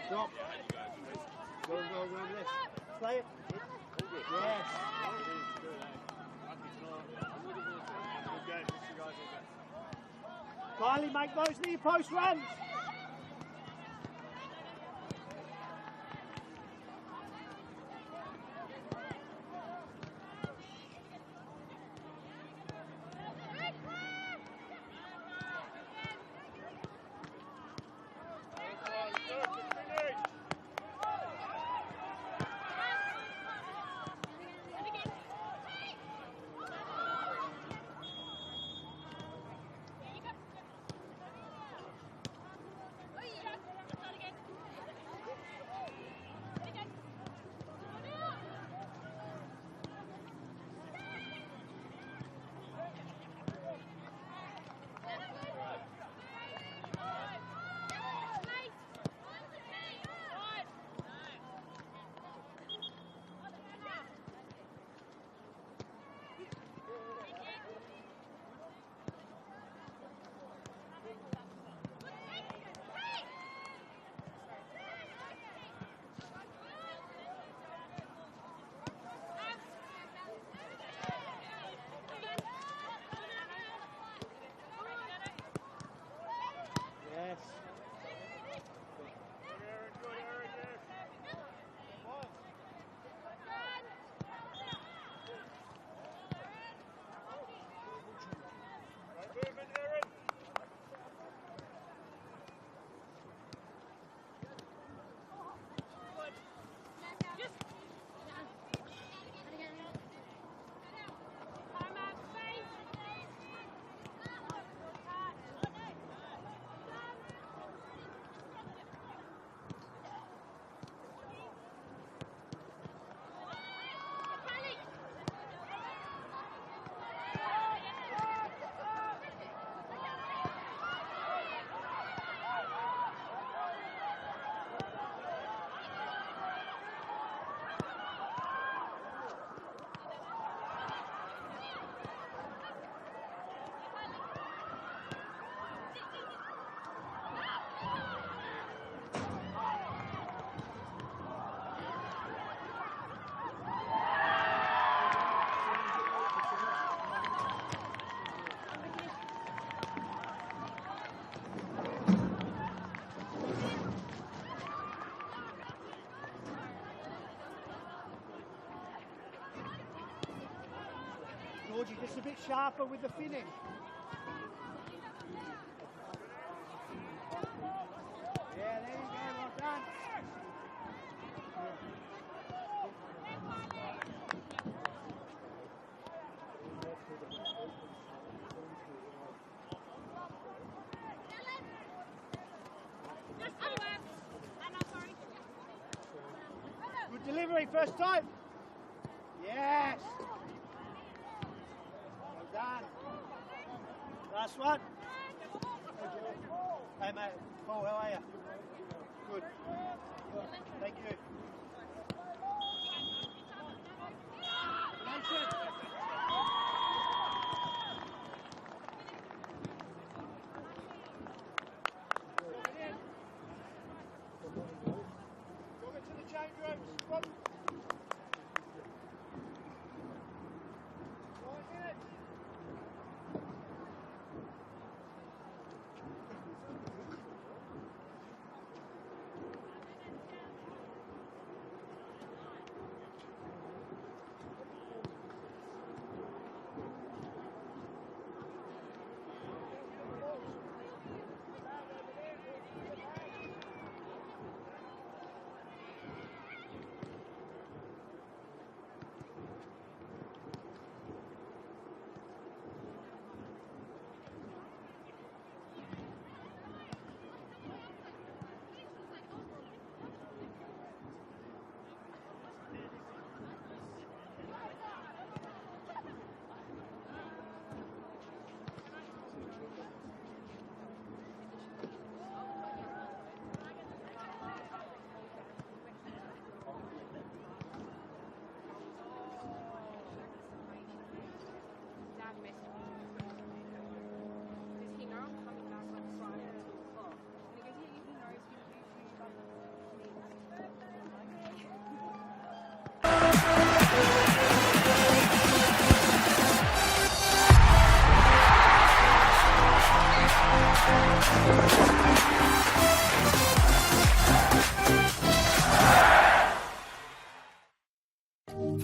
Stop. Go, this. Play it. Yes. Kylie, make those near post runs. Georgie, just a bit sharper with the finish. Yeah, there you go, well done. Good delivery, first time. Yes. Well done. Last one. Hey mate, Paul, how are you? Good. Thank you. Welcome to the change rooms.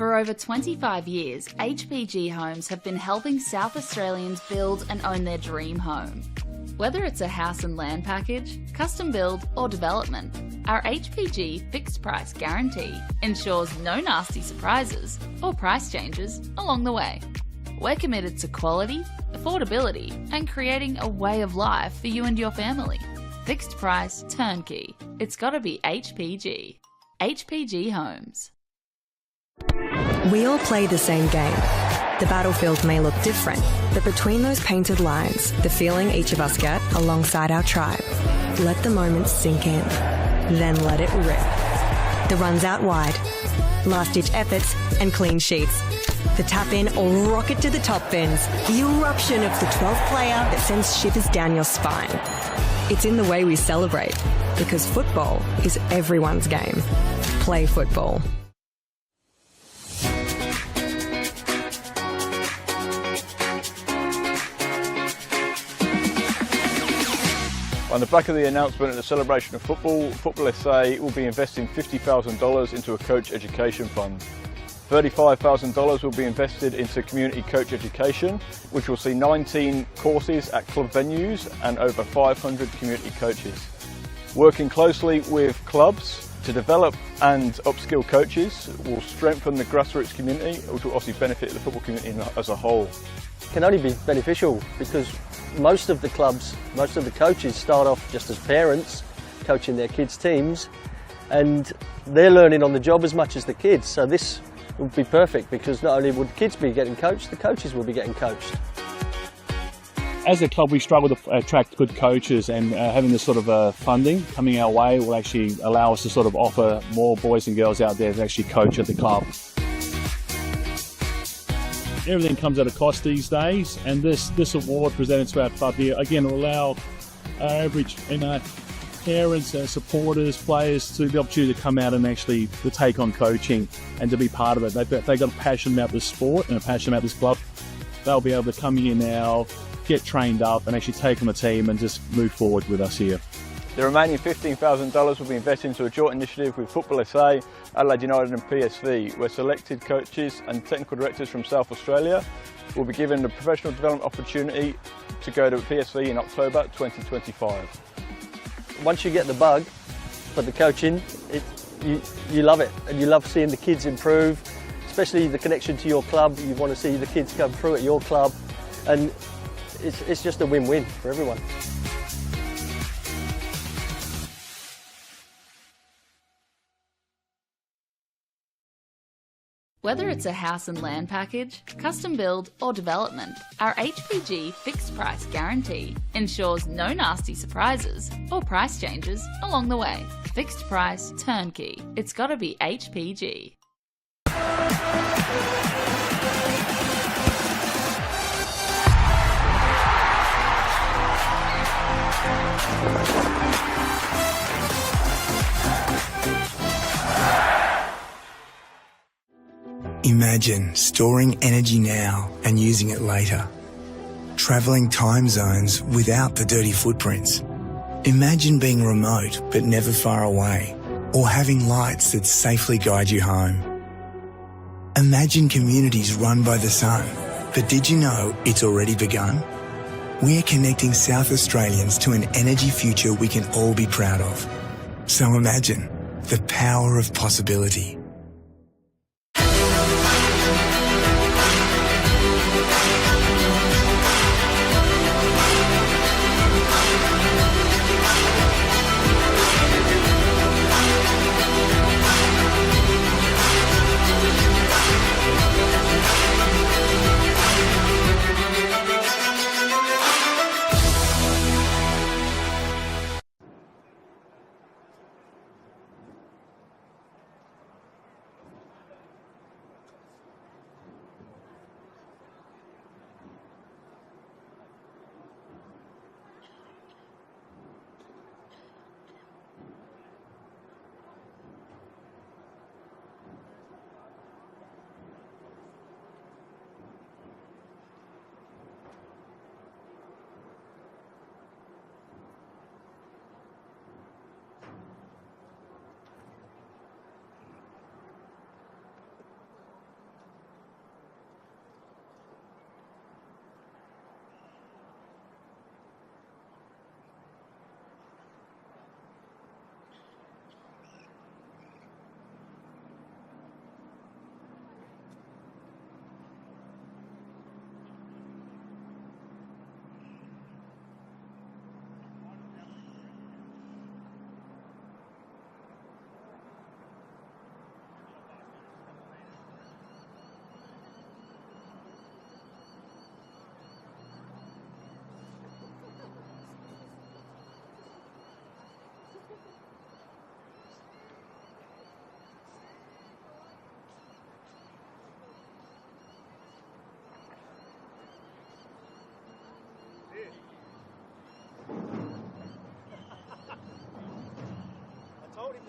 For over 25 years, HPG Homes have been helping South Australians build and own their dream home. Whether it's a house and land package, custom build or development, our HPG fixed price guarantee ensures no nasty surprises or price changes along the way. We're committed to quality, affordability and creating a way of life for you and your family. Fixed price, turnkey. It's gotta be HPG. HPG Homes. We all play the same game. The battlefield may look different, but between those painted lines, the feeling each of us get alongside our tribe. Let the moment sink in, then let it rip. The runs out wide, last-ditch efforts and clean sheets. The tap-in or rocket to the top bins. The eruption of the 12th player that sends shivers down your spine. It's in the way we celebrate, because football is everyone's game. Play football. On the back of the announcement at the celebration of football, NPLSA will be investing $50,000 into a coach education fund. $35,000 will be invested into community coach education, which will see 19 courses at club venues and over 500 community coaches. Working closely with clubs to develop and upskill coaches will strengthen the grassroots community, which will obviously benefit the football community as a whole. It can only be beneficial because most of the clubs, most of the coaches start off just as parents coaching their kids' teams, and they're learning on the job as much as the kids. So this would be perfect because not only would kids be getting coached, the coaches will be getting coached. As a club, we struggle to attract good coaches, and having this sort of funding coming our way will actually allow us to sort of offer more boys and girls out there to actually coach at the club. Everything comes at a cost these days, and this award presented to our club here again will allow our average parents, supporters, players to the opportunity to come out and actually to take on coaching and to be part of it. They've got a passion about this sport and a passion about this club. They'll be able to come here now, get trained up and actually take on the team and just move forward with us here. The remaining $15,000 will be invested into a joint initiative with NPLSA, Adelaide United and PSV, where selected coaches and technical directors from South Australia will be given the professional development opportunity to go to PSV in October 2025. Once you get the bug for the coaching, you love it, and you love seeing the kids improve, especially the connection to your club. You want to see the kids come through at your club, and it's just a win-win for everyone. Whether it's a house and land package, custom build or development, our HPG fixed price guarantee ensures no nasty surprises or price changes along the way. Fixed price, turnkey. It's gotta be HPG. Imagine storing energy now and using it later. Travelling time zones without the dirty footprints. Imagine being remote but never far away, or having lights that safely guide you home. Imagine communities run by the sun, but did you know it's already begun? We're connecting South Australians to an energy future we can all be proud of. So imagine the power of possibility.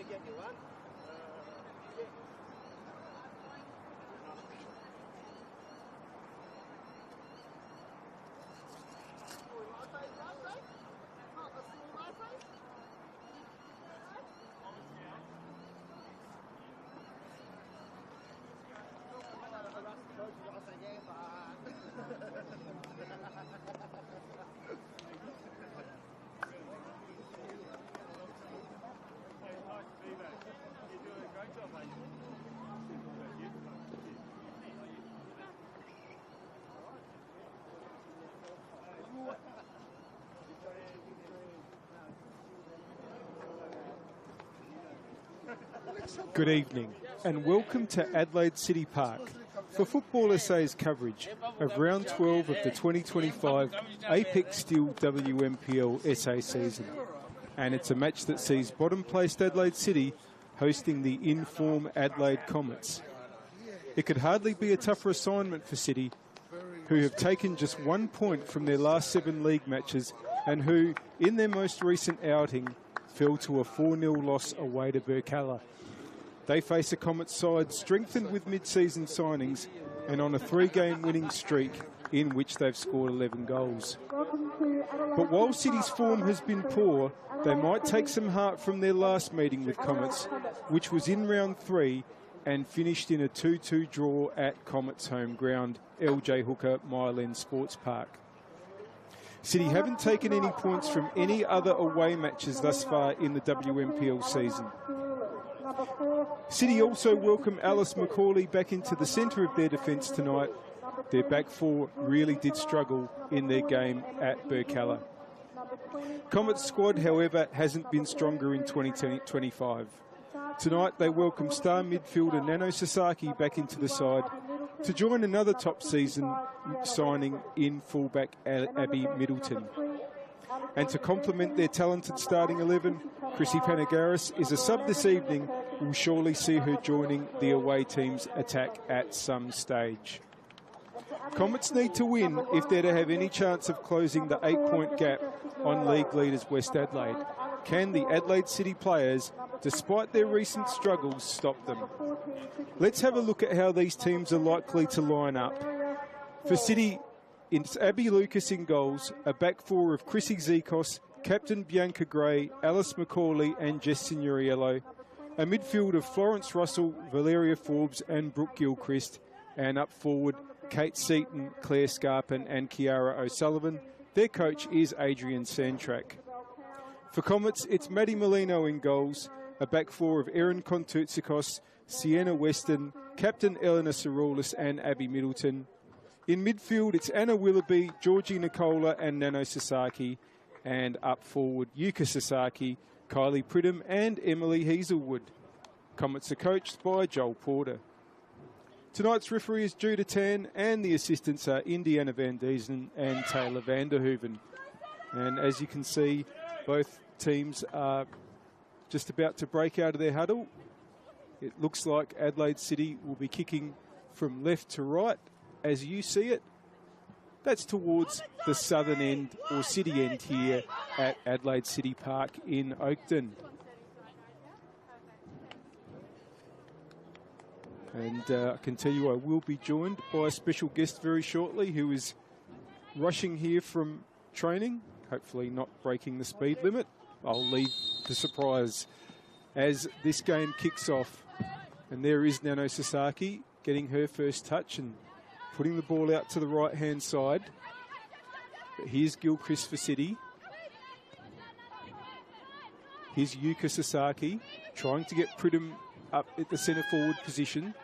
to get you one. Good evening and welcome to Adelaide City Park for Football SA's coverage of Round 12 of the 2025 Apex Steel WNPLSA season. And it's a match that sees bottom-placed Adelaide City hosting the in-form Adelaide Comets. It could hardly be a tougher assignment for City, who have taken just 1 point from their last 7 league matches and who, in their most recent outing, fell to a 4-0 loss away to Burkalla. They face a Comets side strengthened with mid-season signings and on a 3-game winning streak in which they've scored 11 goals. But while City's form has been poor, they might take some heart from their last meeting with Comets, which was in round 3 and finished in a 2-2 draw at Comets' home ground, LJ Hooker Myland Sports Park. City haven't taken any points from any other away matches thus far in the WNPL season. City also welcome Alice McCauley back into the centre of their defence tonight. Their back four really did struggle in their game at Burkalla. Comets' squad, however, hasn't been stronger in 2025. Tonight they welcome star midfielder Nano Sasaki back into the side to join another top season signing in fullback Abby Middleton. And to complement their talented starting 11, Chrissy Panagaris is a sub this evening. We'll surely see her joining the away team's attack at some stage. Comets need to win if they're to have any chance of closing the 8-point gap on league leaders West Adelaide. Can the Adelaide City players, despite their recent struggles, stop them? Let's have a look at how these teams are likely to line up. For City, it's Abby Lucas in goals, a back four of Chrissy Zekos, captain Bianca Gray, Alice McCauley and Jess Signoriello, a midfield of Florence Russell, Valeria Forbes and Brooke Gilchrist, and up forward Kate Seaton, Claire Scarpin and Kiara O'Sullivan. Their coach is Adrian Sandtrack. For Comets, it's Maddie Molino in goals, a back four of Erin Kontutsikos, Sienna Weston, captain Eleanor Saroulis and Abby Middleton. In midfield, it's Anna Willoughby, Georgie Nicola and Nano Sasaki. And up forward, Yuka Sasaki, Kylie Pridham and Emily Hazelwood. Comets are coached by Joel Porter. Tonight's referee is Judah Tan and the assistants are Indiana Van Diesen and Taylor Vanderhoeven. And as you can see, both teams are just about to break out of their huddle. It looks like Adelaide City will be kicking from left to right as you see it. That's towards the southern end or city end here at Adelaide City Park in Oakden. And I can tell you I will be joined by a special guest very shortly who is rushing here from training, hopefully not breaking the speed limit. I'll leave the surprise as this game kicks off. And there is Nano Sasaki getting her first touch and putting the ball out to the right-hand side. But here's Gilchrist for City. Here's Yuka Sasaki trying to get Pridham up at the centre forward position.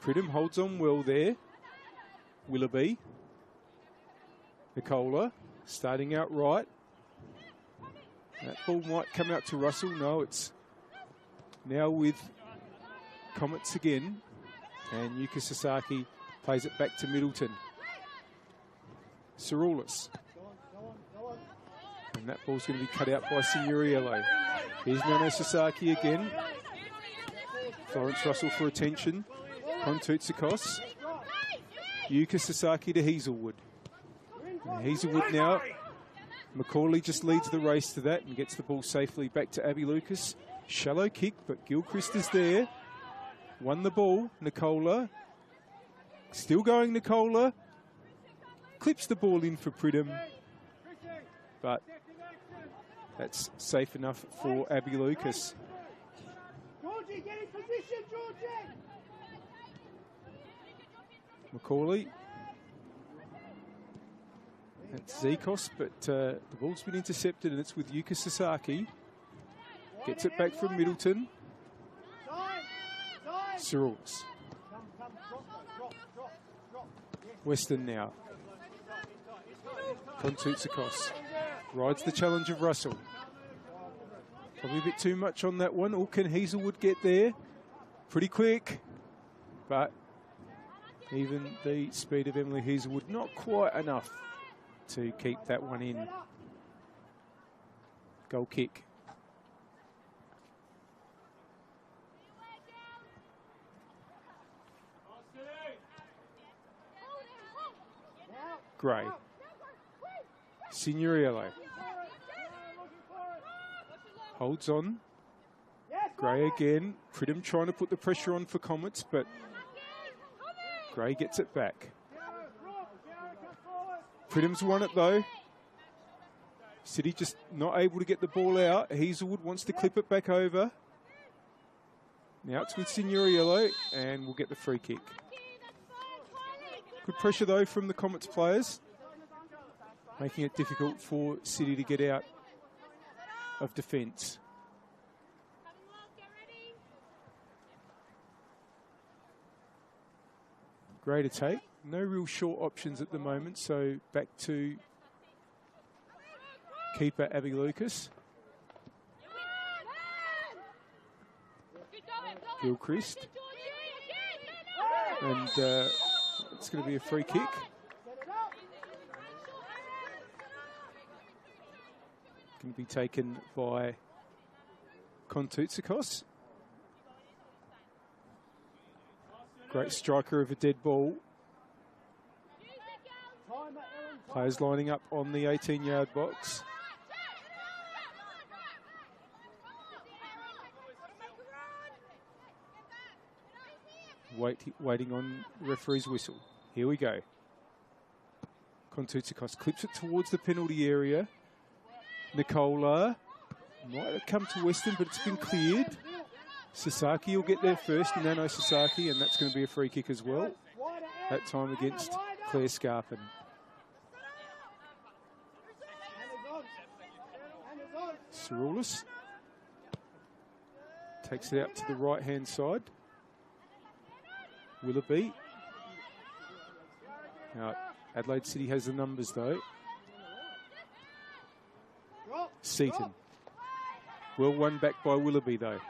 Pridham holds on well there. Willoughby. Nicola starting out right. That ball might come out to Russell. No, it's now with Comets again. And Yuka Sasaki plays it back to Middleton. Saroulis. And that ball's going to be cut out by Signoriello. Here's Nano Sasaki again. Florence Russell for attention. Kontutsikos. Yuka Sasaki to Hazelwood. And Hazelwood now. McCauley just leads the race to that and gets the ball safely back to Abby Lucas. Shallow kick, but Gilchrist is there. Won the ball, Nicola. Still going, Nicola. Clips the ball in for Pridham. But that's safe enough for Abby Lucas. Georgie, get in position, Georgie! Macaulay. That's Zikos, but the ball's been intercepted and it's with Yuka Sasaki. Gets it back from Middleton. Cyril's. Weston now. Kontoutsakos rides the challenge of Russell. Probably a bit too much on that one. Or can Hazelwood get there? Pretty quick. But even the speed of Emily Hazelwood, not quite enough to keep that one in. Goal kick. Gray. Signoriello. Holds on. Gray again. Pridham trying to put the pressure on for Comets, but Gray gets it back. Pridham's won it though. City just not able to get the ball out. Hazelwood wants to clip it back over. Now it's with Signoriello, and we'll get the free kick. Good pressure though from the Comets players, making it difficult for City to get out of defence. Great to take. No real short options at the moment, so back to keeper Abby Lucas. Gilchrist. And it's going to be a free kick. Going to be taken by Kontoutsakos. Great striker of a dead ball. Players lining up on the 18-yard box. Waiting on referee's whistle. Here we go. Kontoutsakos clips it towards the penalty area. Nicola might have come to Weston, but it's been cleared. Sasaki will get there first, Nano Sasaki, and that's going to be a free kick as well. That time against Claire Scarpin. Cyrilus takes it out to the right-hand side. Willoughby. Now, Adelaide City has the numbers though. Seaton. Well won back by Willoughby though.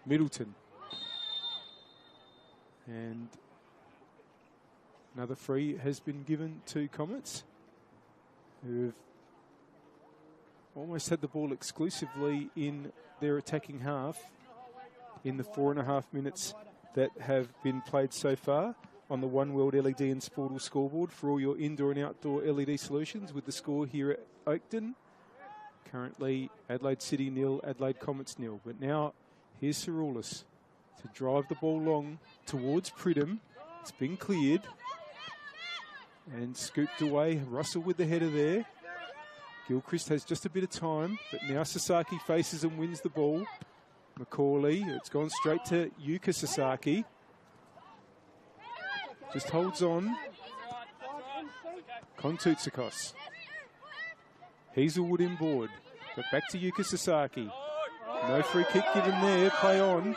Middleton. And another free has been given to Comets, who have almost had the ball exclusively in their attacking half in the 4.5 minutes that have been played so far on the One World LED and Sportal scoreboard for all your indoor and outdoor LED solutions, with the score here at Oakton. Currently Adelaide City 0, Adelaide Comets 0. But now here's Cyrilus to drive the ball long towards Pridham. It's been cleared and scooped away. Russell with the header there. Gilchrist has just a bit of time, but now Sasaki faces and wins the ball. Macaulay, it's gone straight to Yuka Sasaki. Just holds on. Kontoutsakos. Hazelwood inboard, but back to Yuka Sasaki. No free kick given there, play on.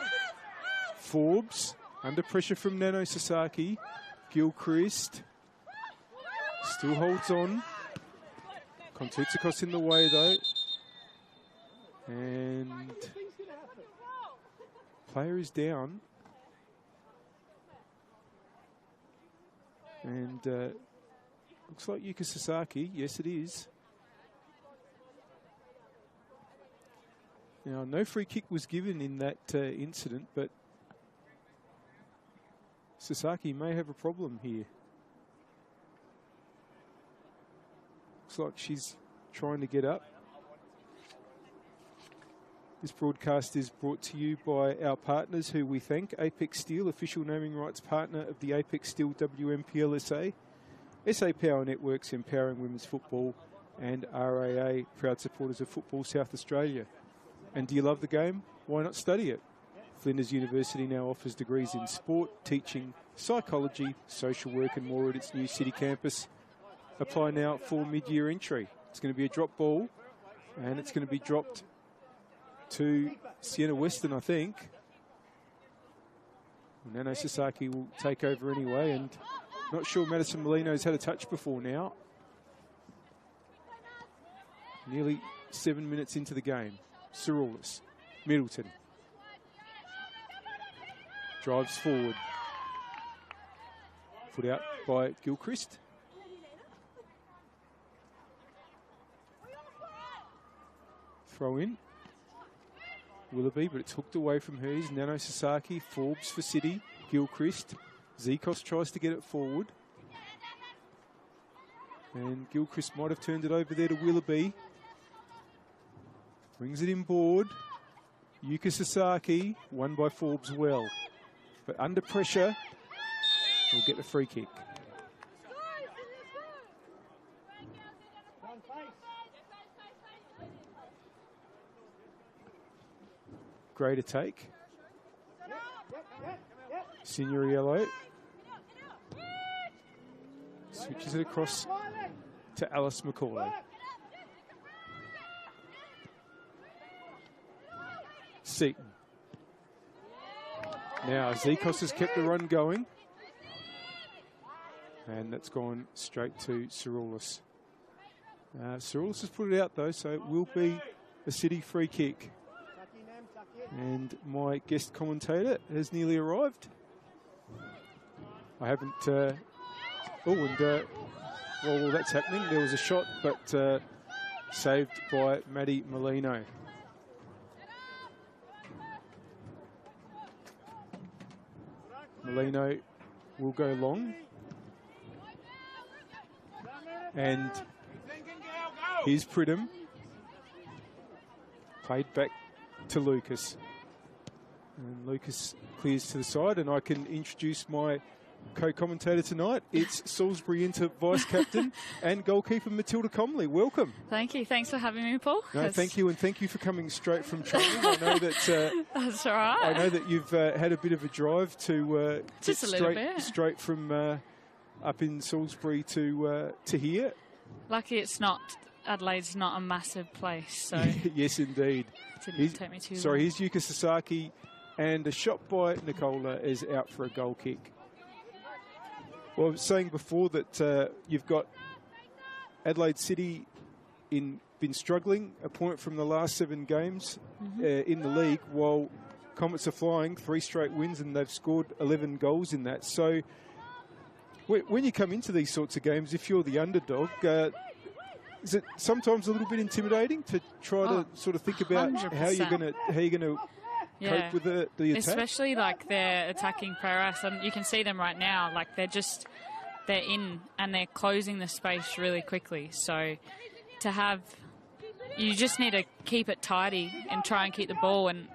Forbes, under pressure from Nano Sasaki. Gilchrist still holds on. Kontoutsakos in the way though. And player is down. And looks like Yuka Sasaki. Yes, it is. Now, no free kick was given in that incident, but Sasaki may have a problem here. Looks like she's trying to get up. This broadcast is brought to you by our partners who we thank. Apex Steel, official naming rights partner of the Apex Steel WNPLSA. SA Power Networks, empowering women's football. And RAA, proud supporters of Football South Australia. And do you love the game? Why not study it? Flinders University now offers degrees in sport, teaching, psychology, social work and more at its new city campus. Apply now for mid-year entry. It's going to be a drop ball, and it's going to be dropped to Sienna Weston, I think. Nano Sasaki will take over anyway, and not sure Madison Molino's had a touch before now. Nearly 7 minutes into the game. Cirulis, Middleton. Drives forward. Put out by Gilchrist. Throw in. Willoughby, but it's hooked away from her. Here's Nano Sasaki, Forbes for City, Gilchrist. Zekos tries to get it forward. And Gilchrist might have turned it over there to Willoughby. Brings it inboard. Yuka Sasaki, won by Forbes well. But under pressure, will get the free kick. Greater take. Signoriello switches it across to Alice McCauley. Seaton. Now Zekos has kept the run going. And that's gone straight to Cirulis. Cirulis has put it out though, so it will be a City free kick. And my guest commentator has nearly arrived. I haven't... while that's happening, there was a shot, but saved by Maddie Molino. Molino will go long. And here's Pridham. Played back to Lucas. And Lucas clears to the side, and I can introduce my co-commentator tonight. It's Salisbury Inter vice-captain and goalkeeper Matilda Comley. Welcome. Thank you. Thanks for having me, Paul. No, thank you, and thank you for coming straight from training. I know that that's all right. I know that you've had a bit of a drive to just a little bit straight from up in Salisbury to here. Lucky it's not. Adelaide's not a massive place, so yes, indeed. Didn't take me too long. Sorry, here's Yuka Sasaki, and a shot by Nicola is out for a goal kick. Well, I was saying before that you've got Adelaide City been struggling, a point from the last 7 games in the league, while Comets are flying 3 straight wins, and they've scored 11 goals in that. So when you come into these sorts of games, if you're the underdog, is it sometimes a little bit intimidating to try to sort of think about 100%. how you're going to cope with the attack? Especially like their attacking prowess, and you can see them right now. Like they're in and they're closing the space really quickly. So you just need to keep it tidy and try and keep the ball. And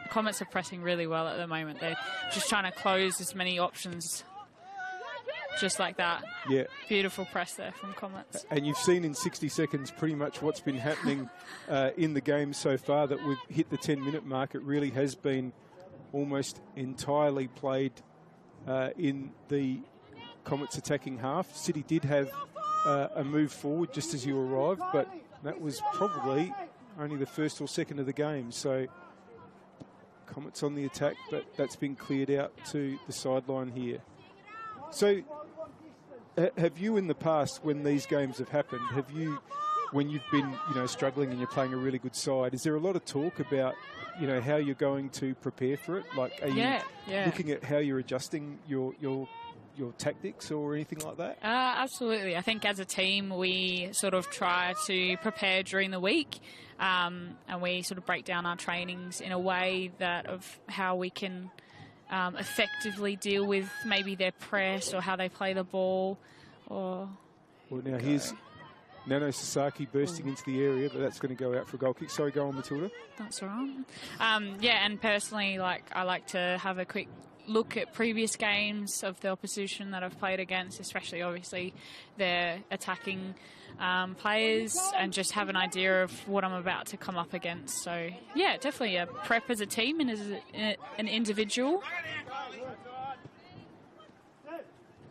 Comets are pressing really well at the moment. They're just trying to close as many options. Just like that. Yeah. Beautiful press there from Comets. And you've seen in 60 seconds pretty much what's been happening in the game so far, that we've hit the 10-minute mark. It really has been almost entirely played in the Comets attacking half. City did have a move forward just as you arrived, but that was probably only the first or second of the game. So Comets on the attack, but that's been cleared out to the sideline here. So have you in the past, when these games have happened, when you've been, struggling and you're playing a really good side, is there a lot of talk about, how you're going to prepare for it? Like, are you looking at how you're adjusting your tactics or anything like that? Absolutely. I think as a team, we sort of try to prepare during the week, and we sort of break down our trainings in a way that of how we can effectively deal with maybe their press or how they play the ball. Or well, now here's Nano Sasaki bursting into the area, but that's going to go out for a goal kick. Sorry, go on, Matilda. That's all right. Yeah, and personally, I like to have a quick look at previous games of the opposition that I've played against, especially obviously their attacking players, and just have an idea of what I'm about to come up against. So yeah, definitely a prep as a team and as an individual.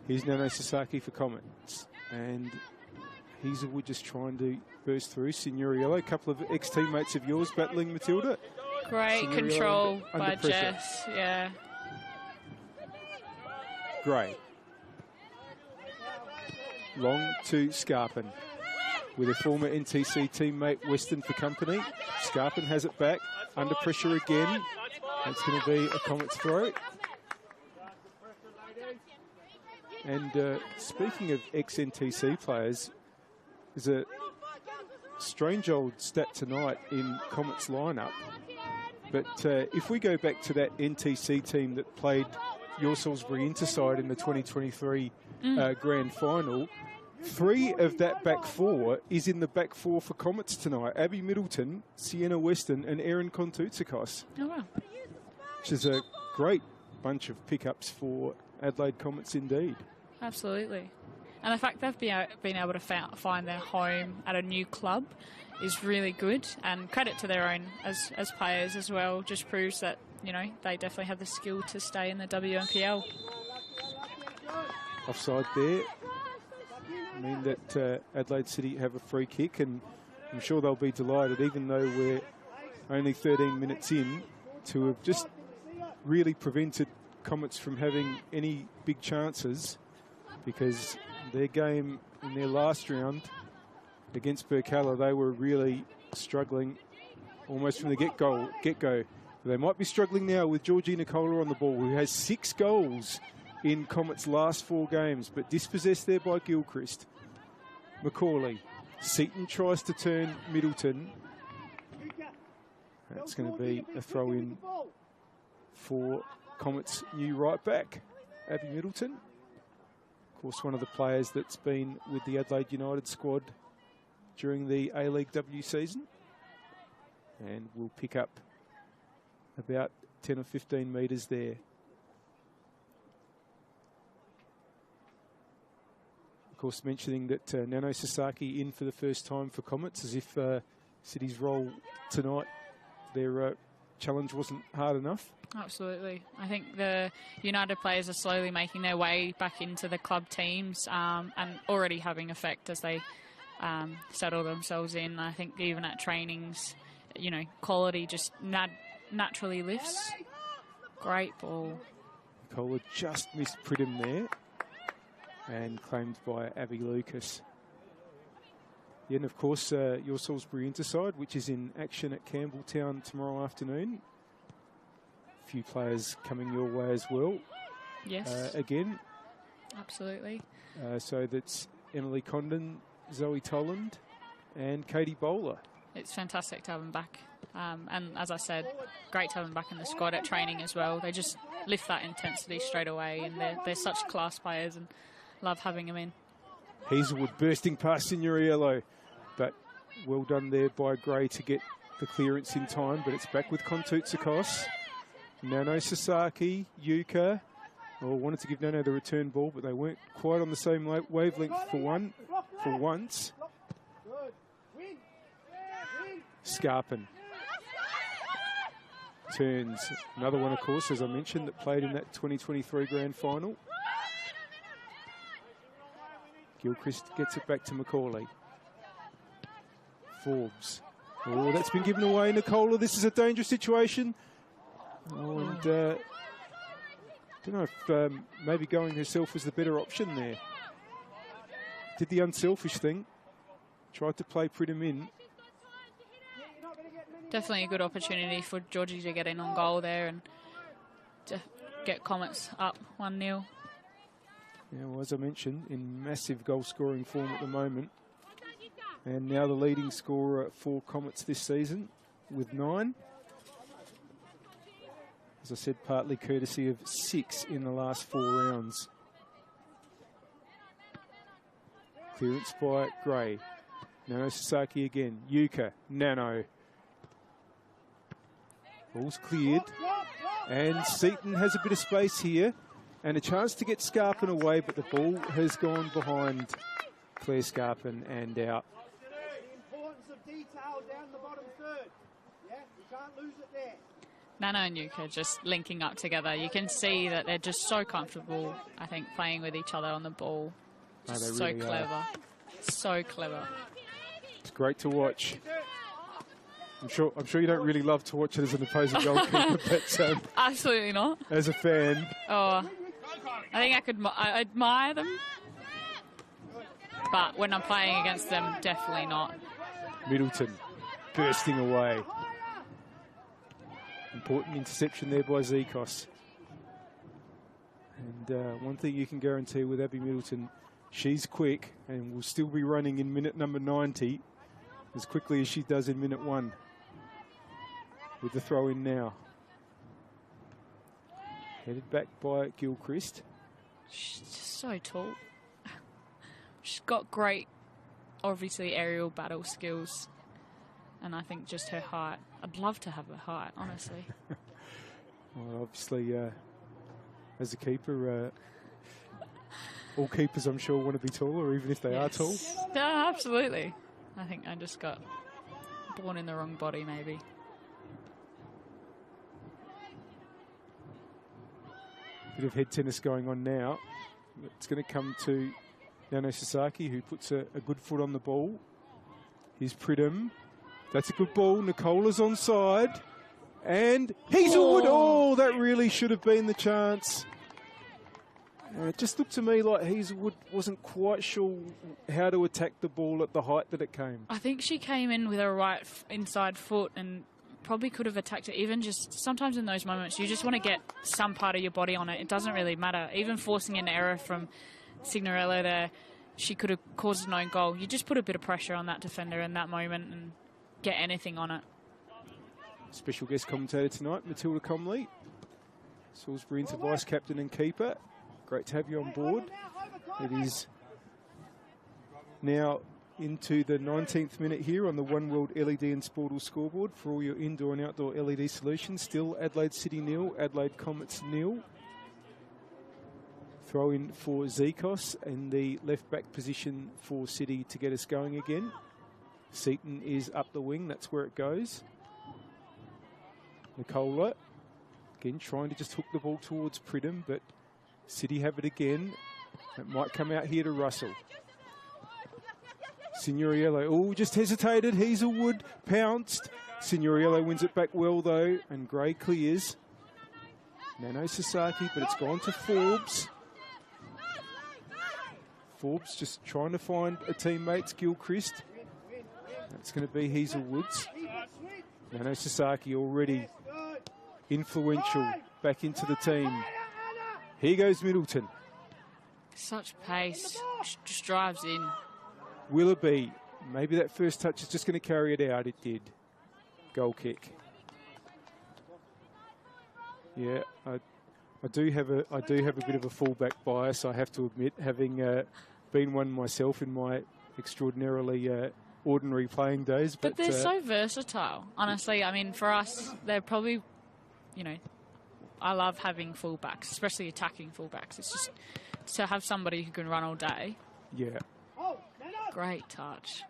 Here's Nano Sasaki for Comets, and Hazelwood just trying to burst through. Signoriello, a couple of ex-teammates of yours battling, Matilda. Great control by Jess, yeah. Great. Long to Scarpin with a former NTC teammate Weston for company. Scarpin has it back, under pressure again. That's going to be a Comets throw. And speaking of ex-NTC players, there's a strange old stat tonight in Comets lineup. But if we go back to that NTC team that played your Salisbury Interside in the 2023 Grand Final, 3 of that back 4 is in the back 4 for Comets tonight. Abby Middleton, Sienna Weston and Erin Kontoutsakos. Oh, wow. Which is a great bunch of pickups for Adelaide Comets indeed. Absolutely. And the fact they've been able to find their home at a new club is really good, and credit to their own as players as well. Just proves that, you know, they definitely have the skill to stay in the WNPL. Offside there. I mean that Adelaide City have a free kick, and I'm sure they'll be delighted, even though we're only 13 minutes in, to have just really prevented Comets from having any big chances, because their game in their last round against Burkalla, they were really struggling almost from the get-go. They might be struggling now with Georgie Nicola on the ball, who has 6 goals in Comets' last 4 games, but dispossessed there by Gilchrist. Macaulay. Seaton tries to turn Middleton. That's going to be a throw-in for Comets' new right back, Abby Middleton. Of course, one of the players that's been with the Adelaide United squad during the A-League W season. And we'll pick up about 10 or 15 metres there. Of course, mentioning that Nano Sasaki in for the first time for Comets, as if City's role tonight, their challenge wasn't hard enough. Absolutely. I think the United players are slowly making their way back into the club teams, and already having effect as they settle themselves in. I think even at trainings, you know, quality just naturally lifts. Great ball. Nicola just missed Pridham there, and claimed by Abby Lucas. Yeah, and of course, your Salisbury Interside, which is in action at Campbelltown tomorrow afternoon. A few players coming your way as well. Yes. Again. Absolutely. So that's Emily Condon, Zoe Tolland, and Katie Bowler. It's fantastic to have them back. And as I said, great to have them back in the squad at training as well. They just lift that intensity straight away, and they're such class players, and love having them in. Hazelwood bursting past Signoriello, but well done there by Gray to get the clearance in time, but it's back with Kontoutsakos. Nano Sasaki, Yuka. Wanted to give Nano the return ball, but they weren't quite on the same wavelength for once. Scarpin turns. Another one, of course, as I mentioned, that played in that 2023 Grand Final. Gilchrist gets it back to Macaulay. Forbes. Oh, that's been given away, Nicola. This is a dangerous situation. Oh, and don't know if maybe going herself was the better option there. Did the unselfish thing. Tried to play Pridham in. Definitely a good opportunity for Georgie to get in on goal there and to get Comets up 1-0. Yeah, well, as I mentioned, in massive goal-scoring form at the moment. And now the leading scorer for Comets this season with 9. As I said, partly courtesy of 6 in the last 4 rounds. Clearance by Gray. Nano Sasaki again. Yuka, Nano. Ball's cleared. And Seaton has a bit of space here. And a chance to get Scarpin away, but the ball has gone behind Claire Scarpin and out. The importance of detail down the bottom third. Yeah, you can't lose it there. Nano and Yuka just linking up together. You can see that they're just so comfortable, I think, playing with each other on the ball. Just so really clever. So clever. It's great to watch. I'm sure you don't really love to watch it as an opposing goalkeeper, but absolutely not. As a fan. Oh, I think I admire them, but when I'm playing against them, definitely not. Middleton bursting away. Important interception there by Zikos. And one thing you can guarantee with Abby Middleton, she's quick and will still be running in minute number 90 as quickly as she does in minute 1. With the throw in now. Headed back by Gilchrist. She's just so tall. She's got great, obviously, aerial battle skills. And I think just her height. I'd love to have her height, honestly. Well, obviously, as a keeper, all keepers, I'm sure, want to be taller, even if they are tall. No, absolutely. I think I just got born in the wrong body, maybe. Bit of head tennis going on now. It's going to come to Nano Sasaki, who puts a good foot on the ball. Here's Pridham. That's a good ball. Nicola's onside. And Hazelwood. Oh, that really should have been the chance. It just looked to me like Hazelwood wasn't quite sure how to attack the ball at the height that it came. I think she came in with her right inside foot and probably could have attacked it. Even just sometimes in those moments, you just want to get some part of your body on it. It doesn't really matter. Even forcing an error from Signorello there, she could have caused an own goal. You just put a bit of pressure on that defender in that moment and get anything on it. Special guest commentator tonight, Matilda Comley. Salisbury Inter vice captain and keeper. Great to have you on board. It is now into the 19th minute here on the One World LED and Sportal scoreboard for all your indoor and outdoor LED solutions. Still Adelaide City 0, Adelaide Comets 0. Throw in for Zikos in the left back position for City to get us going again. Seaton is up the wing, that's where it goes. Nicola, again trying to just hook the ball towards Pridham, but City have it again. It might come out here to Russell. Signoriello, oh, just hesitated. Hazelwood pounced. Signoriello wins it back well, though, and Gray clears. Nano Sasaki, but it's gone to Forbes. Forbes just trying to find a teammate, Gilchrist. That's going to be Hazelwoods. Nano Sasaki already influential back into the team. Here goes Middleton. Such pace, just drives in. Willoughby, maybe that first touch is just going to carry it out. It did. Goal kick. Yeah, I do have a bit of a fullback bias, I have to admit, having been one myself in my extraordinarily ordinary playing days. But they're so versatile, honestly. I mean, for us, they're probably, you know, I love having fullbacks, especially attacking fullbacks. It's just to have somebody who can run all day. Yeah. Great touch.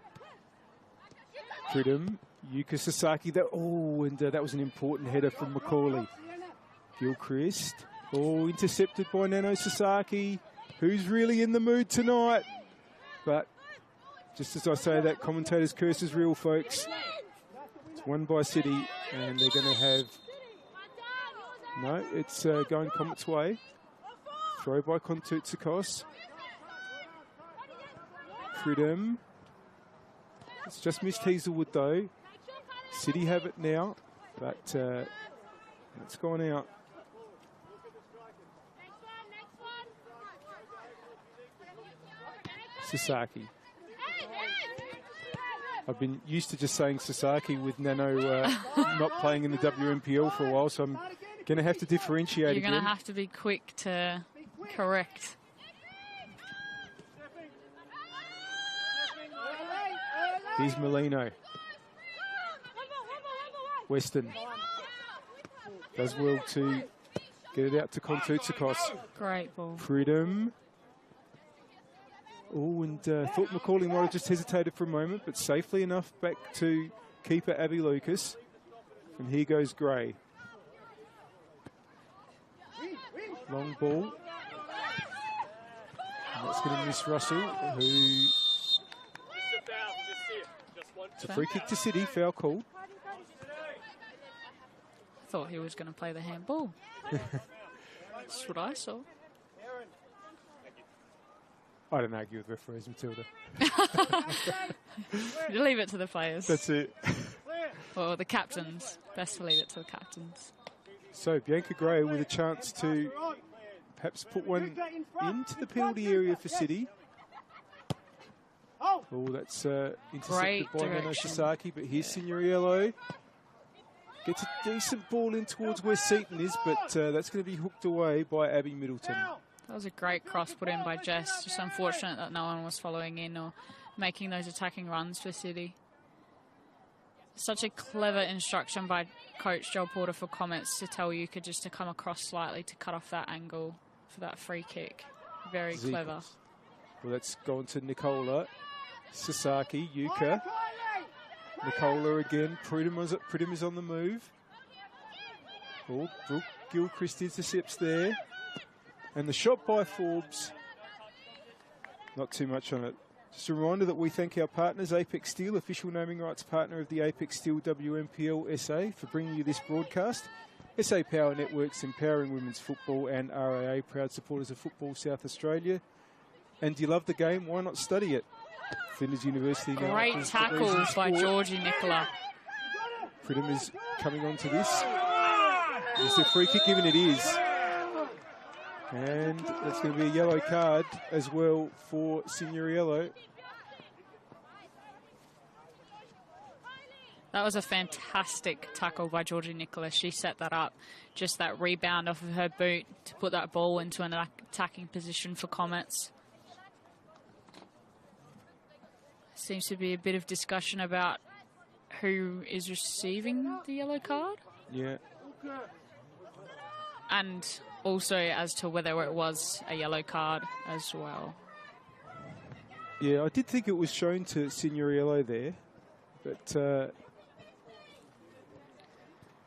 Pridham, Yuka Sasaki. That was an important header from Macaulay. Gilchrist. Oh, intercepted by Nano Sasaki, who's really in the mood tonight. But just as I say that, commentator's curse is real, folks. It's won by City, and they're going to have... No, it's going Comets' way. Throw by Kontoutsakos. Pridham. It's just missed Hazelwood, though. City have it now, but it's gone out. Sasaki. I've been used to just saying Sasaki with Nano not playing in the WNPL for a while, so I'm going to have to differentiate again. You're going to have to be quick to correct. Here's Molino. Weston does well to get it out to Kontoutsakos. Great ball. Pridham. Oh, and thought Macaulay might have just hesitated for a moment, but safely enough back to keeper Abby Lucas. And here goes Gray. Long ball. And that's going to miss Russell, who... It's a free kick to City, foul called. Thought he was going to play the handball. That's what I saw. I don't argue with referees, Matilda. You leave it to the players. That's it. Or the captains. Best to leave it to the captains. So Bianca Gray with a chance to perhaps put one into the penalty area for City. Oh, that's intercepted by Nano Sasaki, but here's Signoriello. Gets a decent ball in towards where Seaton is, but that's going to be hooked away by Abby Middleton. That was a great cross put in by Jess. Just unfortunate that no one was following in or making those attacking runs for City. Such a clever instruction by Coach Joel Porter for Comets to tell Yuka just to come across slightly to cut off that angle for that free kick. Very clever. Well, let's go on to Nicola. Sasaki, Yuka. Nicola again. Pridham is on the move. Oh, Brooke Gilchrist intercepts there. And the shot by Forbes. Not too much on it. Just a reminder that we thank our partners, Apex Steel, official naming rights partner of the Apex Steel WNPLSA, for bringing you this broadcast. SA Power Networks, empowering women's football, and RAA, proud supporters of Football South Australia. And do you love the game? Why not study it? Flinders University. Great tackles by Georgie Nicola. Pridham is coming on to this. Is the free kick given? It is. And that's going to be a yellow card as well for Signoriello. That was a fantastic tackle by Georgie Nicola. She set that up. Just that rebound off of her boot to put that ball into an attacking position for Comets. Seems to be a bit of discussion about who is receiving the yellow card. Yeah. And also as to whether it was a yellow card as well. Yeah, I did think it was shown to Signoriello there, but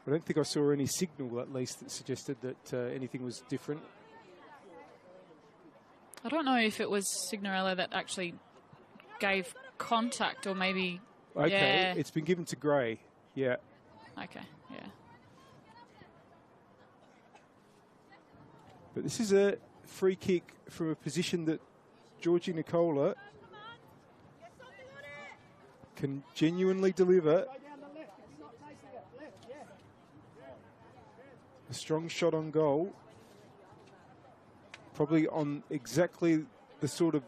I don't think I saw any signal, at least, that suggested that anything was different. I don't know if it was Signoriello that actually gave contact, or maybe... Okay, yeah. It's been given to Gray, yeah. Okay, yeah. But this is a free kick from a position that Georgie Nicola can genuinely deliver. A strong shot on goal. Probably on exactly the sort of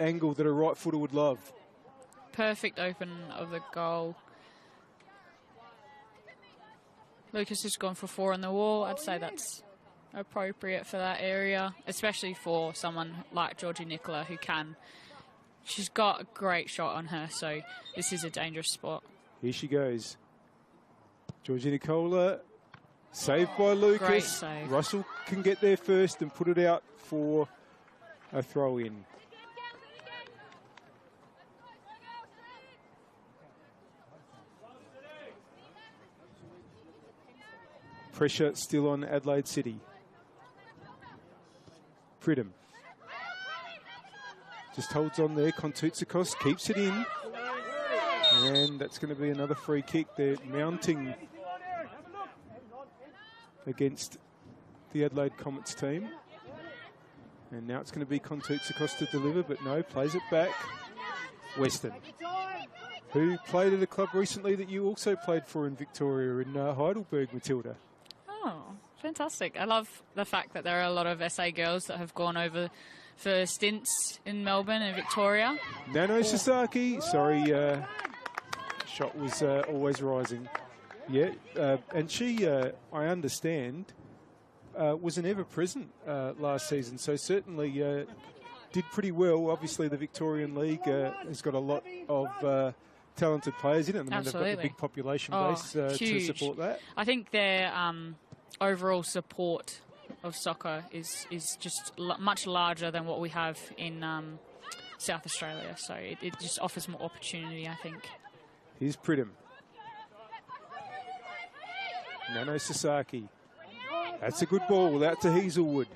angle that a right footer would love. Perfect open of the goal. Lucas has gone for 4 on the wall. I'd say that's appropriate for that area, especially for someone like Georgie Nicola who can. She's got a great shot on her, so this is a dangerous spot. Here she goes. Georgie Nicola, saved by Lucas. Great save. Russell can get there first and put it out for a throw in. Pressure still on Adelaide City. Pridham just holds on there. Kontoutsakos keeps it in. And that's going to be another free kick. They're mounting against the Adelaide Comets team. And now it's going to be Kontoutsakos to deliver, but no, plays it back. Weston, who played at a club recently that you also played for in Victoria, in Heidelberg, Matilda. Oh, fantastic. I love the fact that there are a lot of SA girls that have gone over for stints in Melbourne and Victoria. Nano Sasaki, sorry, shot was always rising. Yeah, and she, I understand, was an ever-present last season, so certainly did pretty well. Obviously, the Victorian League has got a lot of talented players in it. I mean, Absolutely. they've got the big population base to support that. I think their overall support of soccer is just much larger than what we have in South Australia. So it just offers more opportunity, I think. Here's Pridham. Nano Sasaki. That's a good ball out to Hazelwood.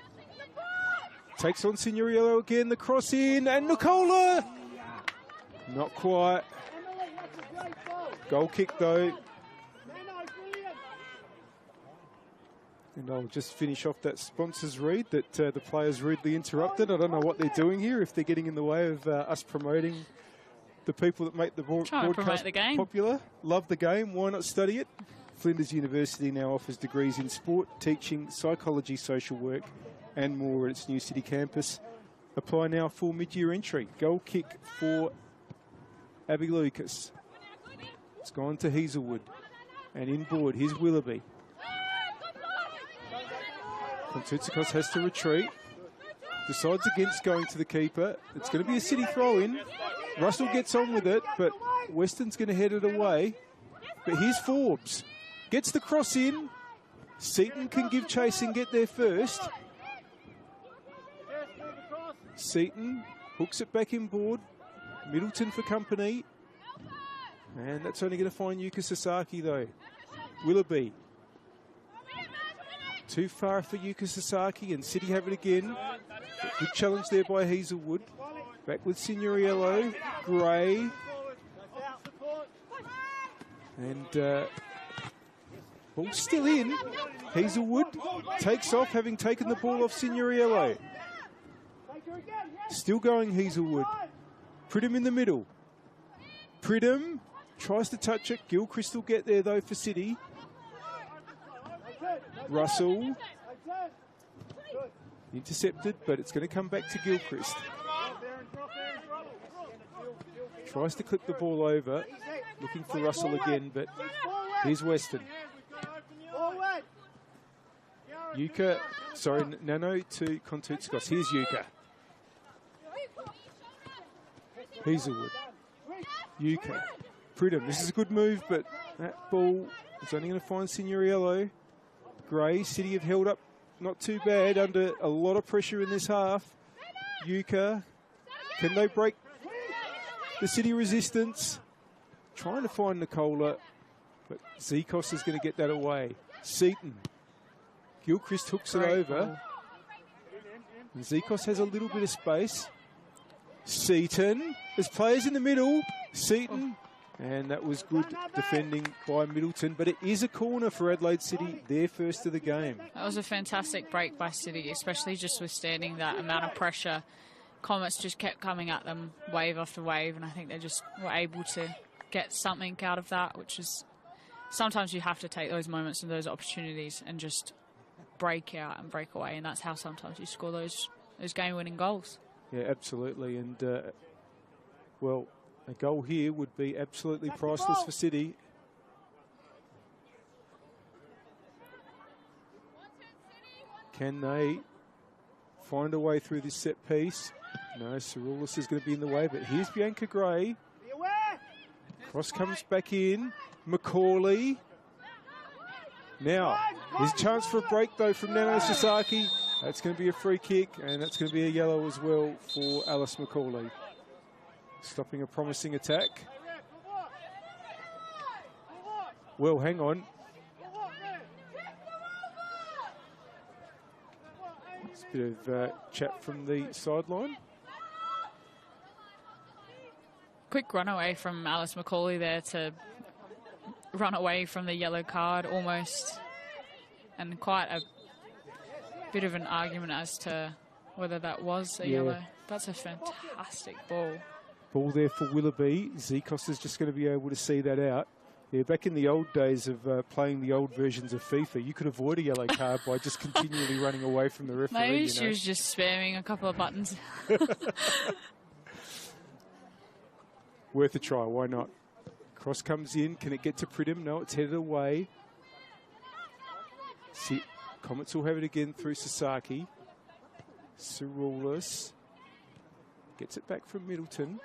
Takes on Signorello again, the cross in, and Nicola! Not quite. Goal kick though. And I'll just finish off that sponsors read that the players rudely interrupted. I don't know what they're doing here, if they're getting in the way of us promoting the people that make the broadcast popular. Love the game, why not study it? Flinders University now offers degrees in sport, teaching, psychology, social work and more at its new city campus. Apply now for mid-year entry. Goal kick for Abby Lucas. It's gone to Hazelwood. And inboard, here's Willoughby. Kontoutsakos has to retreat. Decides against going to the keeper. It's going to be a city throw-in. Russell gets on with it, but Weston's going to head it away. But here's Forbes. Gets the cross in. Seaton can give chase and get there first. Seaton hooks it back inboard. Middleton for company. And that's only going to find Yuka Sasaki though. Willoughby. Too far for Yuka Sasaki, and City have it again. Good challenge there by Hazelwood. Back with Signorello. Gray. And ball still in. Hazelwood takes off, having taken the ball off Signorello. Still going Hazelwood. Pridham in the middle. Pridham tries to touch it. Gilchrist will get there though for City. Russell. Intercepted, but it's going to come back to Gilchrist. Tries to clip the ball over. Looking for Russell again, but here's Weston. Yuka, sorry, Nano to Kontoutsakos. Here's Yuka. Hazelwood. Yuka. Pridham. This is a good move, but that ball is only going to find Signorello. Gray, City have held up not too bad under a lot of pressure in this half. Yuka. Can they break the City resistance? Trying to find Nicola, but Zekos is going to get that away. Seaton. Gilchrist hooks it over. And Zekos has a little bit of space. Seaton. There's players in the middle. Seaton. And that was good defending by Middleton. But it is a corner for Adelaide City, their first of the game. That was a fantastic break by City, especially just withstanding that amount of pressure. Comets just kept coming at them wave after wave, and I think they just were able to get something out of that, which is sometimes you have to take those moments and those opportunities and just break out and break away, and that's how sometimes you score those game-winning goals. Yeah, absolutely. And, well, a goal here would be absolutely priceless for City. Can they find a way through this set piece? No, Ciroulis is going to be in the way, but here's Bianca Gray. Cross comes back in. Macaulay. Now, there's a chance for a break, though, from Nano Sasaki. That's going to be a free kick, and that's going to be a yellow as well for Alice Macaulay. Stopping a promising attack. Well, hang on. It's a bit of chat from the sideline. Quick runaway from Alice Macaulay there to run away from the yellow card almost. And quite a bit of an argument as to whether that was a yellow. That's a fantastic ball. Ball there for Willoughby. Zekos is just going to be able to see that out. Yeah, back in the old days of playing the old versions of FIFA, you could avoid a yellow card by just continually running away from the referee. Maybe she was just spamming a couple of buttons. Worth a try, why not? Cross comes in. Can it get to Pridham? No, it's headed away. See, Comets will have it again through Sasaki. Ciroulis gets it back from Middleton.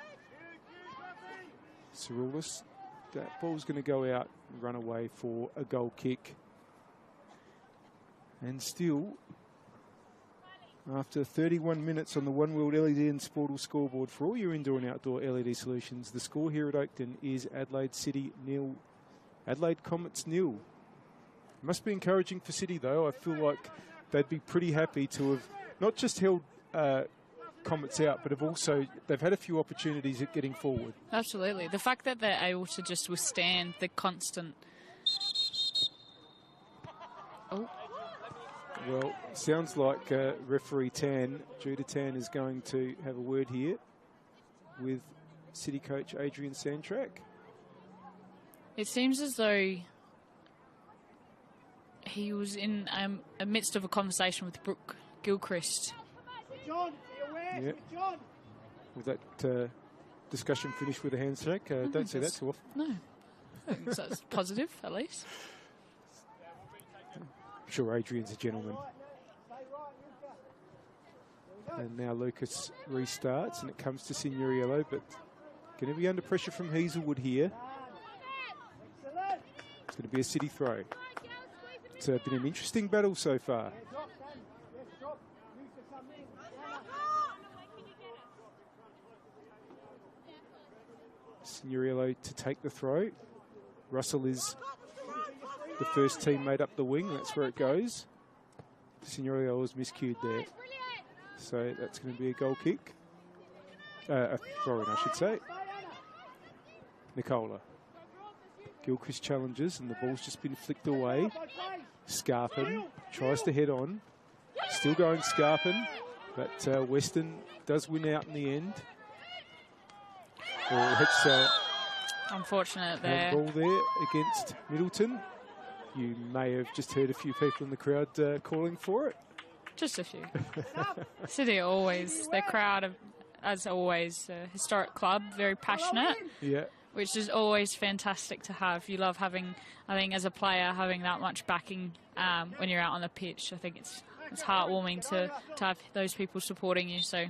Cerulis. That ball's going to go out and run away for a goal kick. And still, after 31 minutes on the One World LED and Sportal scoreboard for all your indoor and outdoor LED solutions, the score here at Oakton is Adelaide City 0, Adelaide Comets 0. Must be encouraging for City, though. I feel like they'd be pretty happy to have not just held Comets out, but they've had a few opportunities at getting forward. Absolutely. The fact that they're able to just withstand the constant... Oh. Well, sounds like referee Judah Tan is going to have a word here with City coach Adrian Sandtrack. It seems as though he was in the midst of a conversation with Brooke Gilchrist. John, be aware. Yep. John. Will that discussion finish with a handshake? Don't say that too often. No. I think that's positive, at least. I'm sure Adrian's a gentleman. And now Lucas restarts, and it comes to Signoriello, but going to be under pressure from Hazelwood here. It's going to be a City throw. It's been an interesting battle so far. Signoriello to take the throw. Russell is the first teammate up the wing. That's where it goes. Signoriello was miscued there. So that's going to be a goal kick. A throw-in, I should say. Nicola. Gilchrist challenges, and the ball's just been flicked away. Scarpin tries to head on. Still going Scarpin, but Weston does win out in the end. It's unfortunate there. Ball there against Middleton. You may have just heard a few people in the crowd calling for it. Just a few. City always, their crowd, as always, a historic club, very passionate. Yeah. Which is always fantastic to have. You love having, I think, as a player, having that much backing when you're out on the pitch. I think it's heartwarming to have those people supporting you. So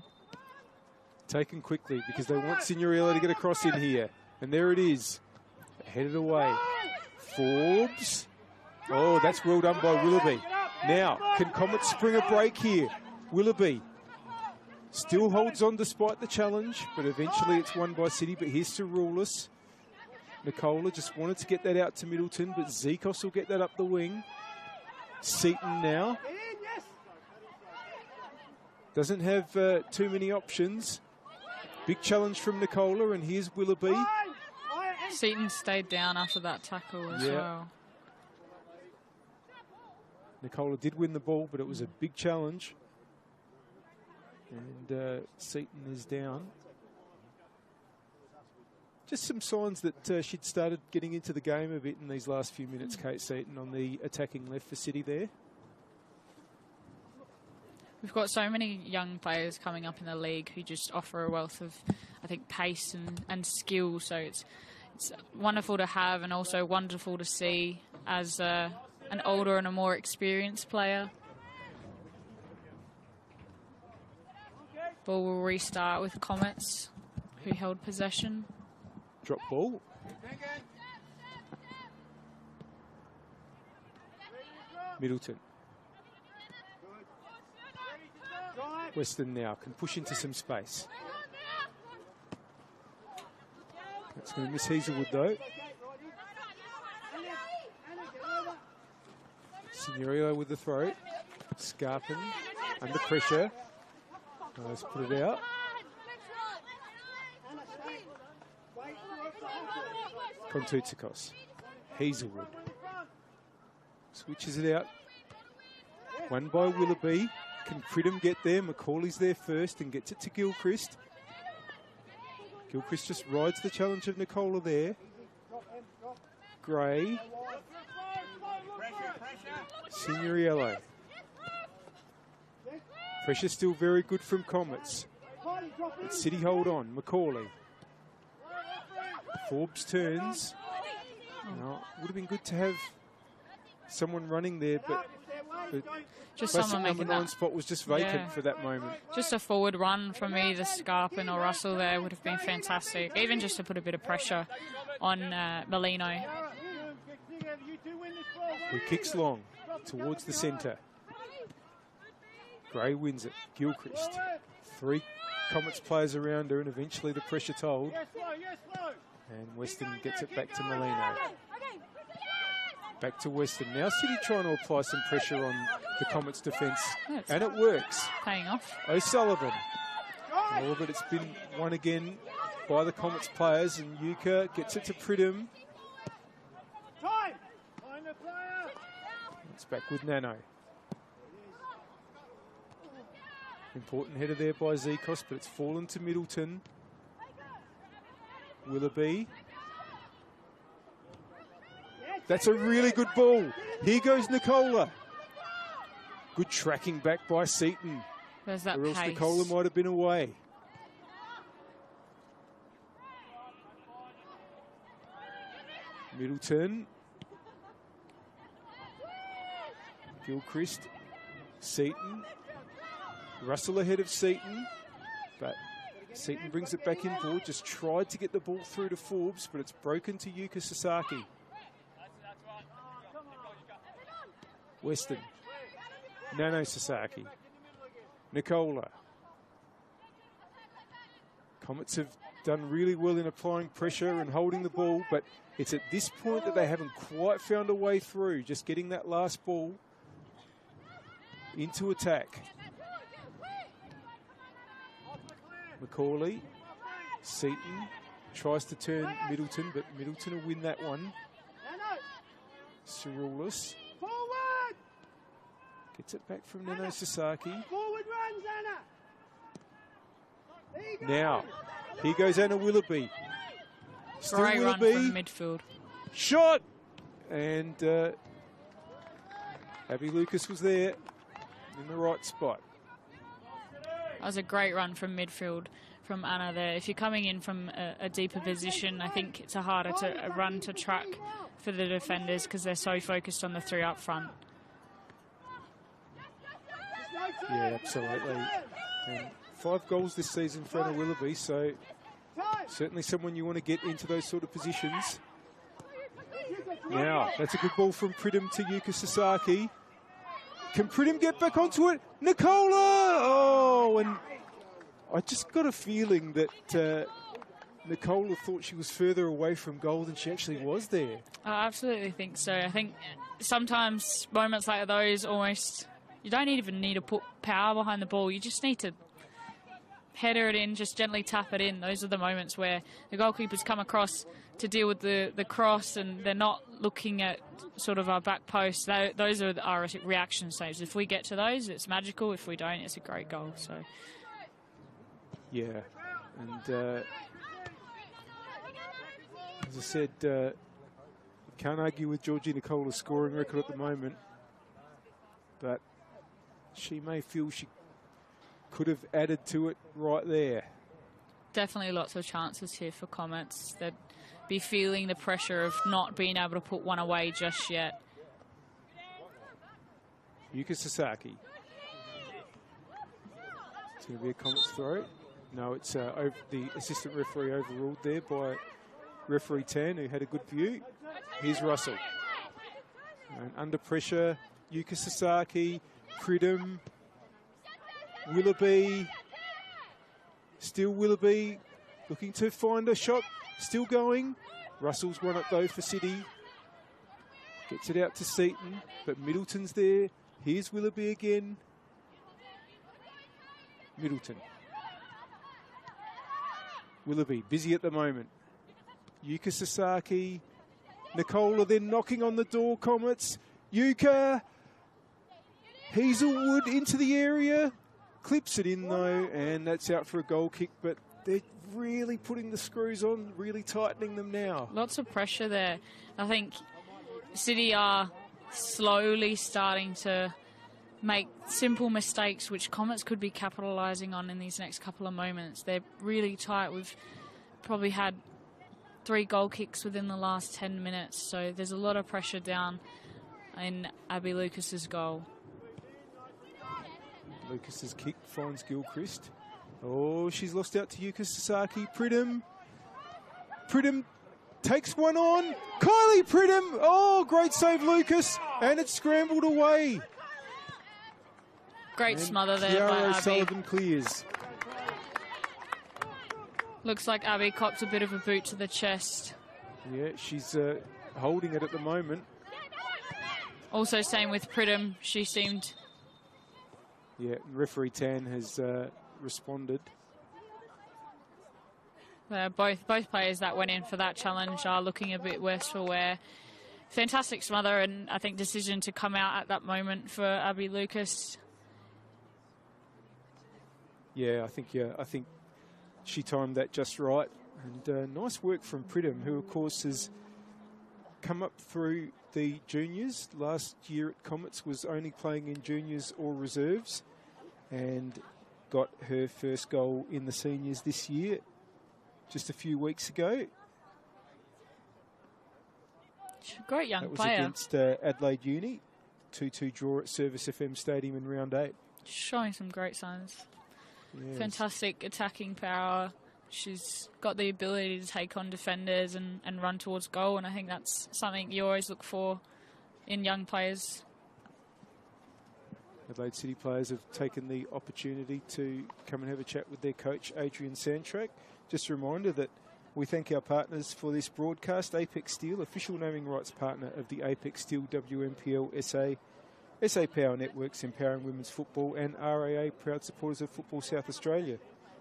taken quickly because they want Signoriello to get across in here. And there it is. Headed away. Forbes. Oh, that's well done by Willoughby. Now, can Comets spring a break here? Willoughby still holds on despite the challenge, but eventually it's won by City. But here's Cerulis. Nicola just wanted to get that out to Middleton, but Zekos will get that up the wing. Seaton now. Doesn't have too many options. Big challenge from Nicola, and here's Willoughby. Seaton stayed down after that tackle as well. Nicola did win the ball, but it was a big challenge. And Seaton is down. Just some signs that she'd started getting into the game a bit in these last few minutes, Kate Seaton, on the attacking left for City there. We've got so many young players coming up in the league who just offer a wealth of, I think, pace and skill. So it's wonderful to have and also wonderful to see as an older and a more experienced player. Ball will restart with Comets, who held possession. Drop ball. Middleton. Weston now can push into some space. That's going to miss Hazelwood though. Signorio with the throw. Scarpin under pressure. Let's put it out. Kontoutsakos. Hazelwood. Switches it out. Won by Willoughby. Can Pridham get there? Macaulay's there first and gets it to Gilchrist. Gilchrist just rides the challenge of Nicola there. Gray. Signoriello. Pressure still very good from Comets. But City hold on. Macaulay. Forbes turns. Now, would have been good to have someone running there, but The Just classic someone number making 9 that. spot was just vacant Yeah. for that moment. Just a forward run from either Scarpin or Russell there would have been fantastic. Even just to put a bit of pressure on Molino. He kicks long towards the centre. Gray wins it. Gilchrist. 3 Comets players around her, and eventually the pressure told. And Weston gets it back to Molino. Back to Weston. Now City trying to apply some pressure on the Comets' defence. And it works. Paying off. O'Sullivan. Oh, but it's been won again by the Comets players, and Yuka gets it to Pridham. It's back with Nano. Important header there by Zekos, but it's fallen to Middleton. Willoughby. That's a really good ball. Here goes Nicola. Good tracking back by Seaton. There's that Or else pace. Nicola might have been away. Middleton. Gilchrist. Seaton. Russell ahead of Seaton. But Seaton brings it back in forward. Just tried to get the ball through to Forbes, but it's broken to Yuka Sasaki. Weston. Nano Sasaki. Nicola. Comets have done really well in applying pressure and holding the ball, but it's at this point that they haven't quite found a way through, just getting that last ball into attack. Macaulay. Seaton tries to turn Middleton, but Middleton will win that one. Cirulis. Gets it back from Nano Sasaki. Forward runs, Anna. Now, here goes Anna Willoughby. Still Great run Willoughby. from midfield. Shot! And Abby Lucas was there in the right spot. That was a great run from midfield from Anna there. If you're coming in from a deeper position, I think it's a harder run to track for the defenders because they're so focused on the 3 up front. Yeah, absolutely. And 5 goals this season for Anna Willoughby, so certainly someone you want to get into those sort of positions. Now, that's a good ball from Pridham to Yuka Sasaki. Can Pridham get back onto it? Nicola! Oh, and I just got a feeling that Nicola thought she was further away from goal than she actually was there. I absolutely think so. I think sometimes moments like those almost... You don't even need to put power behind the ball. You just need to header it in, just gently tap it in. Those are the moments where the goalkeepers come across to deal with the cross and they're not looking at sort of our back post. Those are our reaction stages. If we get to those, it's magical. If we don't, it's a great goal. So, yeah. And as I said, can't argue with Georgie Nicola's scoring record at the moment. But she may feel she could have added to it right there. definitely lots of chances here for Comets. They'd be feeling the pressure of not being able to put one away just yet. Yuka Sasaki. It's going to be a Comets throw. No, it's the assistant referee overruled there by referee Tan, who had a good view. Here's Russell. And under pressure, Yuka Sasaki, Pridham, Willoughby. Still Willoughby looking to find a shot. Still going. Russell's won it though for City. Gets it out to Seaton, but Middleton's there. Here's Willoughby again. Middleton. Willoughby busy at the moment. Yuka Sasaki. Nicola then knocking on the door, Comets. Yuka. Hazelwood into the area. Clips it in though, and that's out for a goal kick, but they're really putting the screws on, really tightening them now. Lots of pressure there. I think City are slowly starting to make simple mistakes which Comets could be capitalising on in these next couple of moments. They're really tight. We've probably had 3 goal kicks within the last 10 minutes, so there's a lot of pressure down in Abby Lucas's goal. Lucas's kick finds Gilchrist. Oh, she's lost out to Yuka Sasaki. Pridham takes one on. Kylie Pridham. Oh, great save, Lucas. And it's scrambled away. Great and smother there by Kiara Abby. O'Sullivan clears. Looks like Abby copped a bit of a boot to the chest. Yeah, she's holding it at the moment. Also, same with Pridham. She seemed... Yeah, referee Tan has responded. Both players that went in for that challenge are looking a bit worse for wear. Fantastic smother, and I think decision to come out at that moment for Abby Lucas. Yeah, I think she timed that just right. And nice work from Pridham, who of course has come up through the juniors. Last year at Comets was only playing in juniors or reserves, and got her first goal in the seniors this year, just a few weeks ago. Great young that was player. Against Adelaide Uni, 2-2 draw at Service FM Stadium in round 8. Showing some great signs. Yes. Fantastic attacking power. She's got the ability to take on defenders and run towards goal, and I think that's something you always look for in young players. Adelaide City players have taken the opportunity to come and have a chat with their coach, Adrian Sandtrack. Just a reminder that we thank our partners for this broadcast. Apex Steel, official naming rights partner of the Apex Steel WNPLSA, SA Power Networks empowering women's football, and RAA, proud supporters of Football South Australia.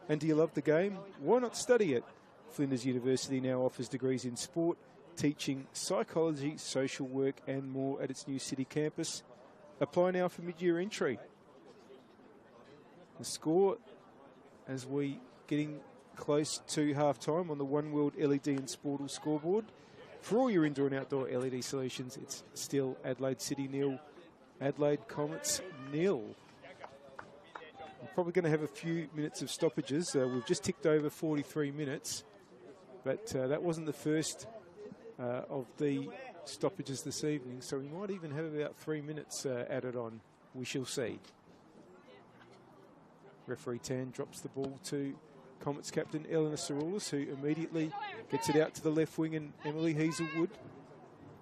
And do you love the game? Why not study it? Flinders University now offers degrees in sport, teaching, psychology, social work and more at its new city campus. Apply now for mid-year entry. The score as we getting close to half-time on the One World LED and Sportal scoreboard. For all your indoor and outdoor LED solutions, it's still Adelaide City 0, Adelaide Comets 0. We're probably going to have a few minutes of stoppages. We've just ticked over 43 minutes, but that wasn't the first of the stoppages this evening, so we might even have about 3 minutes added on. We shall see. Referee Tan drops the ball to Comets captain Eleanor Saroulis, who immediately gets it out to the left wing, and Emily Hazelwood.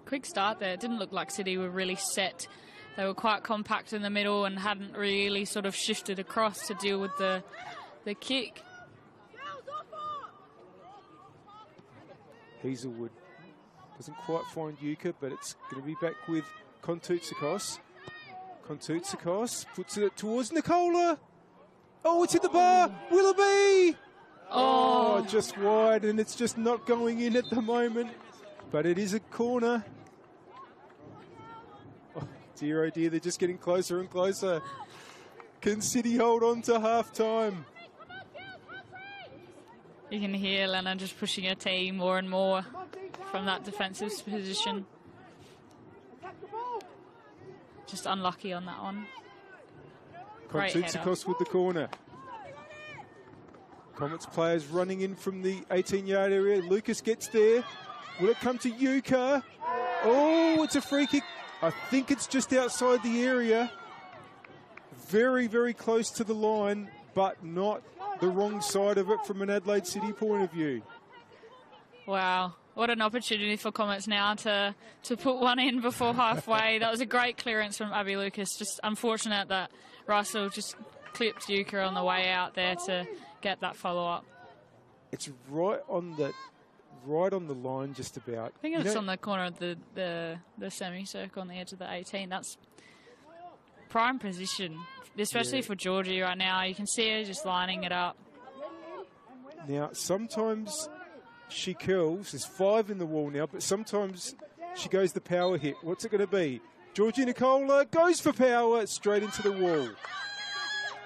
Quick start there. It didn't look like City were really set. They were quite compact in the middle and hadn't really sort of shifted across to deal with the kick. Hazelwood doesn't quite find Yuka, but it's going to be back with Kontoutsakos. Kontoutsakos puts it towards Nicola. Oh, it's hit the bar. Willoughby! Oh, just wide, and it's just not going in at the moment. But it is a corner. Oh, dear, oh dear, they're just getting closer and closer. Can City hold on to half-time? You can hear Lena just pushing her team more and more from that defensive position. Just unlucky on that one. Kontoutsakos with the corner. Comets players running in from the 18-yard area. Lucas gets there. Will it come to Yuka? Oh, it's a free kick. I think it's just outside the area. Very, very close to the line, but not the wrong side of it from an Adelaide City point of view. Wow, what an opportunity for Comets now to put one in before halfway. That was a great clearance from Abby Lucas. Just unfortunate that Russell just clipped Yuka on the way out there to get that follow-up. It's right on the line just about. I think it's on the corner of the semicircle on the edge of the 18. That's prime position, especially for Georgie right now. You can see her just lining it up. Now, sometimes she curls. There's 5 in the wall now, but sometimes she goes the power hit. What's it going to be? Georgie Nicola goes for power straight into the wall.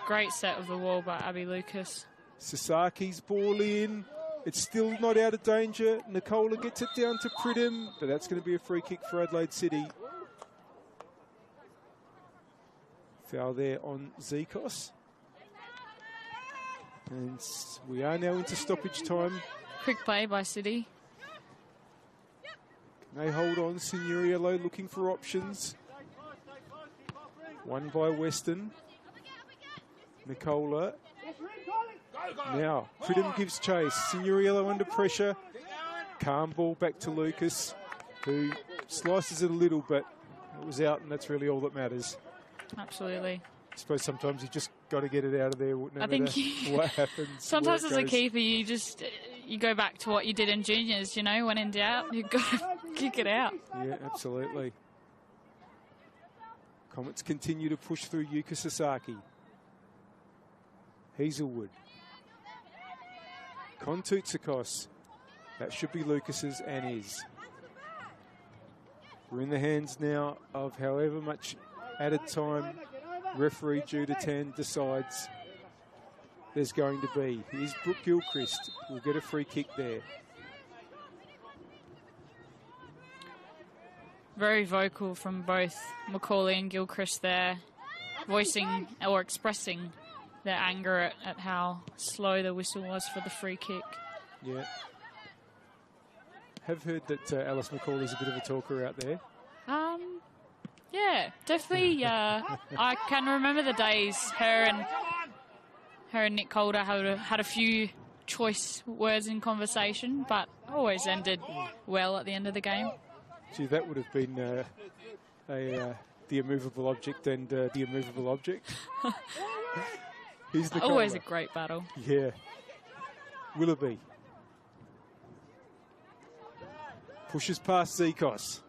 Great set of the wall by Abby Lucas. Sasaki's ball in. It's still not out of danger. Nicola gets it down to Pridham, but that's going to be a free kick for Adelaide City. Foul there on Zikos. And we are now into stoppage time. Quick play by City. Can they hold on? Signoriello looking for options. One by Weston. Nicola. Now, Pridham gives chase. Signorello under pressure. Calm ball back to Lucas, who slices it a little, but it was out, and that's really all that matters. Absolutely. I suppose sometimes you just got to get it out of there, no matter what happens. Sometimes as a keeper, you go back to what you did in juniors. You know, when in doubt, you've got to kick it out. Yeah, absolutely. Comets continue to push through Yuka Sasaki. Hazelwood. Kontoutsakos. That should be Lucas's and is. We're in the hands now of however much added time referee Judah Tan decides there's going to be. Here's Brooke Gilchrist. We'll get a free kick there. Very vocal from both Macaulay and Gilchrist there, voicing or expressing their anger at how slow the whistle was for the free kick. Yeah. Have heard that Alice Macaulay's a bit of a talker out there. Yeah, definitely. I can remember the days her and Nick Calder had a few choice words in conversation, but always ended well at the end of the game. Gee, that would have been the immovable object and the immovable object. Here's the always a great battle. Yeah. Willoughby. Pushes past Zekos.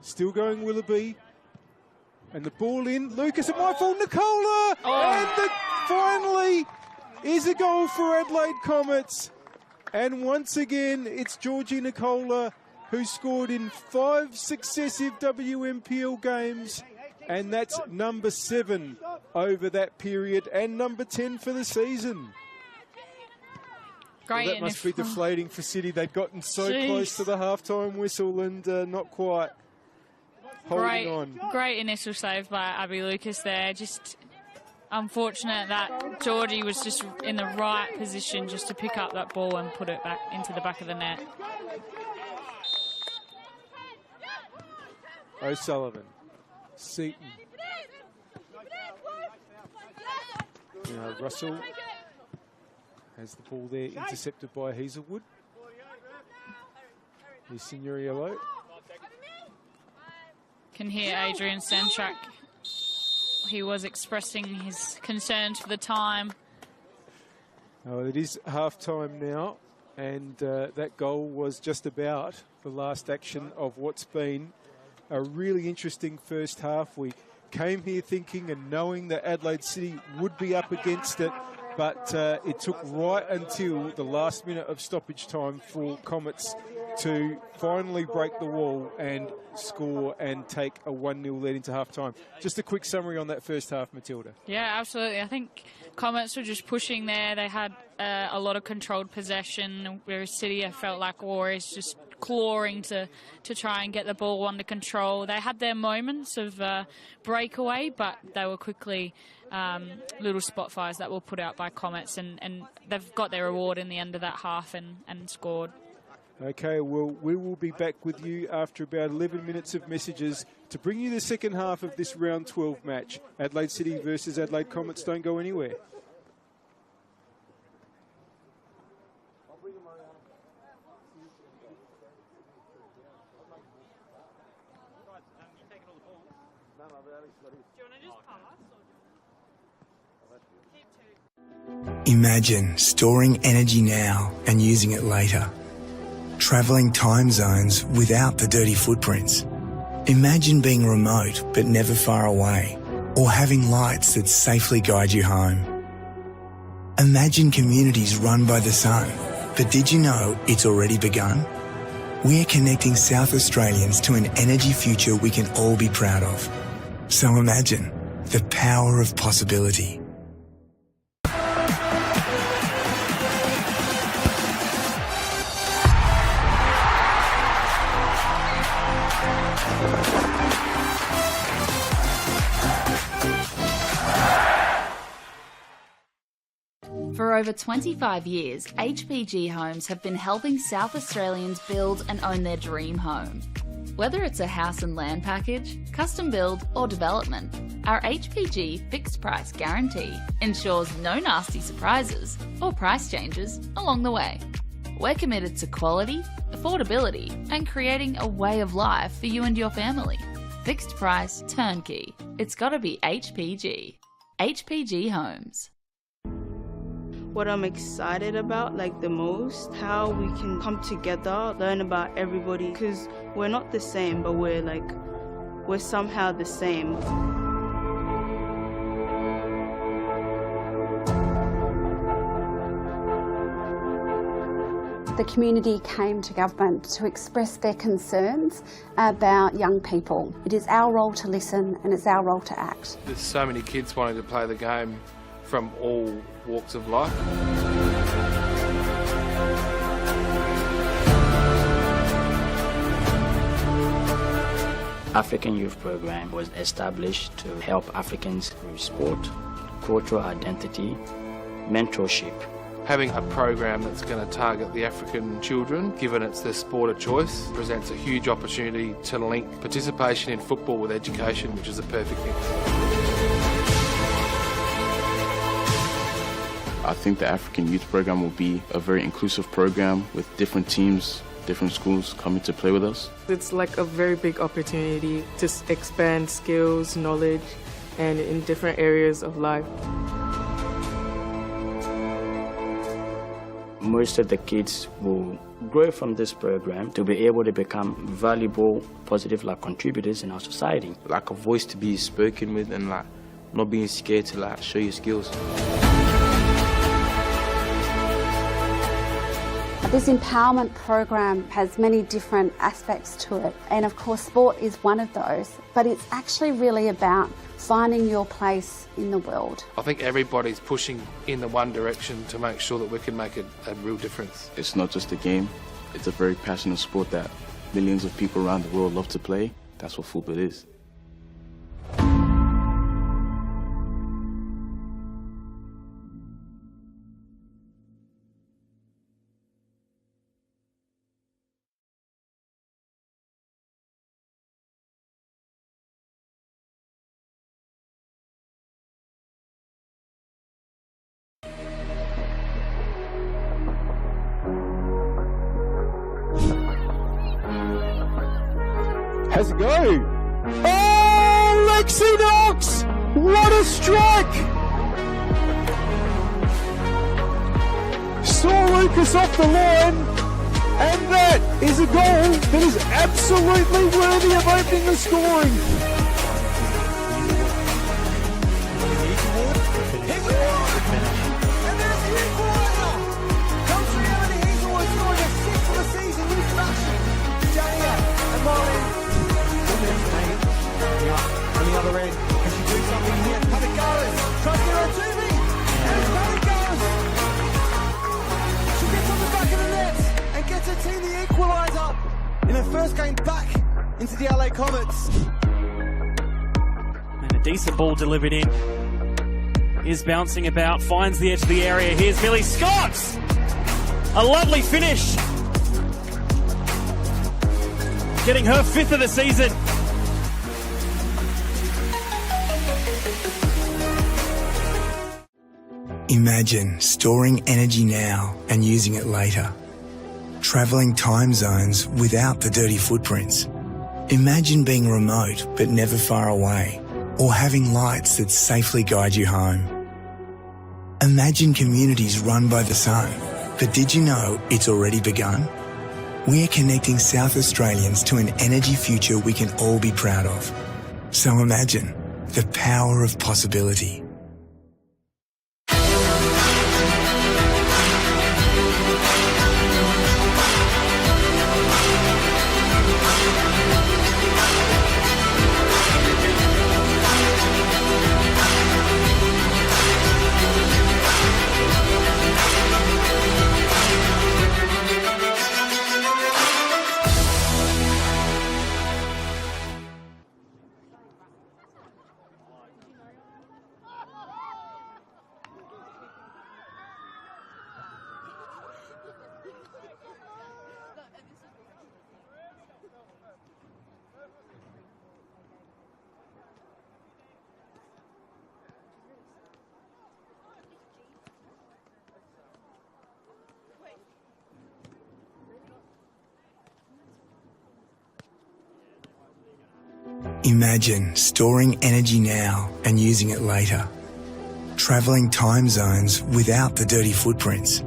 Still going Willoughby. And the ball in. Lucas, it might fall. Nicola! And finally is a goal for Adelaide Comets. And once again, it's Georgie Nicola who scored in 5 successive WMPL games. And that's number 7 over that period and number 10 for the season. Great. Well, that must be deflating for City. They'd gotten so close to the halftime whistle and not quite holding on. Great initial save by Abby Lucas there. Just unfortunate that Georgie was just in the right position just to pick up that ball and put it back into the back of the net. O'Sullivan. Seaton. Now Russell has the ball there, intercepted by Hazelwood. Here's Signorello. Can hear Adrian Sandtrack. He was expressing his concerns for the time. Oh, it is half-time now, and that goal was just about the last action of what's been a really interesting first half. We came here thinking and knowing that Adelaide City would be up against it, but it took right until the last minute of stoppage time for Comets to finally break the wall and score and take a 1-0 lead into half-time. Just a quick summary on that first half, Matilda. Yeah, absolutely. I think Comets were just pushing there. They had a lot of controlled possession, whereas City, I felt like Warriors just clawing to try and get the ball under control. They had their moments of breakaway, but they were quickly little spot fires that were put out by Comets, and they've got their reward in the end of that half and scored. Okay, well, we will be back with you after about 11 minutes of messages to bring you the second half of this round 12 match. Adelaide City versus Adelaide Comets. Don't go anywhere. Imagine storing energy now and using it later. Travelling time zones without the dirty footprints. Imagine being remote but never far away, or having lights that safely guide you home. Imagine communities run by the sun, but did you know it's already begun? We're connecting South Australians to an energy future we can all be proud of. So imagine the power of possibility. For over 25 years, HPG Homes have been helping South Australians build and own their dream home. Whether it's a house and land package, custom build or development, our HPG fixed price guarantee ensures no nasty surprises or price changes along the way. We're committed to quality, affordability and creating a way of life for you and your family. Fixed price turnkey. It's gotta be HPG. HPG Homes. What I'm excited about the most, how we can come together, learn about everybody, because we're not the same, but we're somehow the same. The community came to government to express their concerns about young people. It is our role to listen and it's our role to act. There's so many kids wanting to play the game from all walks of life. African Youth Program was established to help Africans with sport, cultural identity, mentorship. Having a program that's going to target the African children, given it's their sport of choice, presents a huge opportunity to link participation in football with education, which is a perfect mix. I think the African Youth Program will be a very inclusive program with different teams, different schools coming to play with us. It's like a very big opportunity to expand skills, knowledge, and in different areas of life. Most of the kids will grow from this program to be able to become valuable, positive contributors in our society. Like a voice to be spoken with and not being scared to show your skills. This empowerment program has many different aspects to it, and of course sport is one of those, but it's actually really about finding your place in the world. I think everybody's pushing in the one direction to make sure that we can make a real difference. It's not just a game, it's a very passionate sport that millions of people around the world love to play. That's what football is. Has a go. Oh, Lexi Knox! What a strike! Saw Lucas off the line, and that is a goal that is absolutely worthy of opening the scoring. On the other end, can she do something here? Panagolis tries to get on TV, and it's Panagolis. She gets on the back of the net and gets her team the equaliser in her first game back into the LA Comets. And a decent ball delivered in. Is bouncing about, finds the edge of the area. Here's Millie Scott! A lovely finish. Getting her 5th of the season. Imagine storing energy now and using it later. Travelling time zones without the dirty footprints. Imagine being remote but never far away, or having lights that safely guide you home. Imagine communities run by the sun, but did you know it's already begun? We're connecting South Australians to an energy future we can all be proud of. So imagine the power of possibility. Imagine storing energy now and using it later. Travelling time zones without the dirty footprints.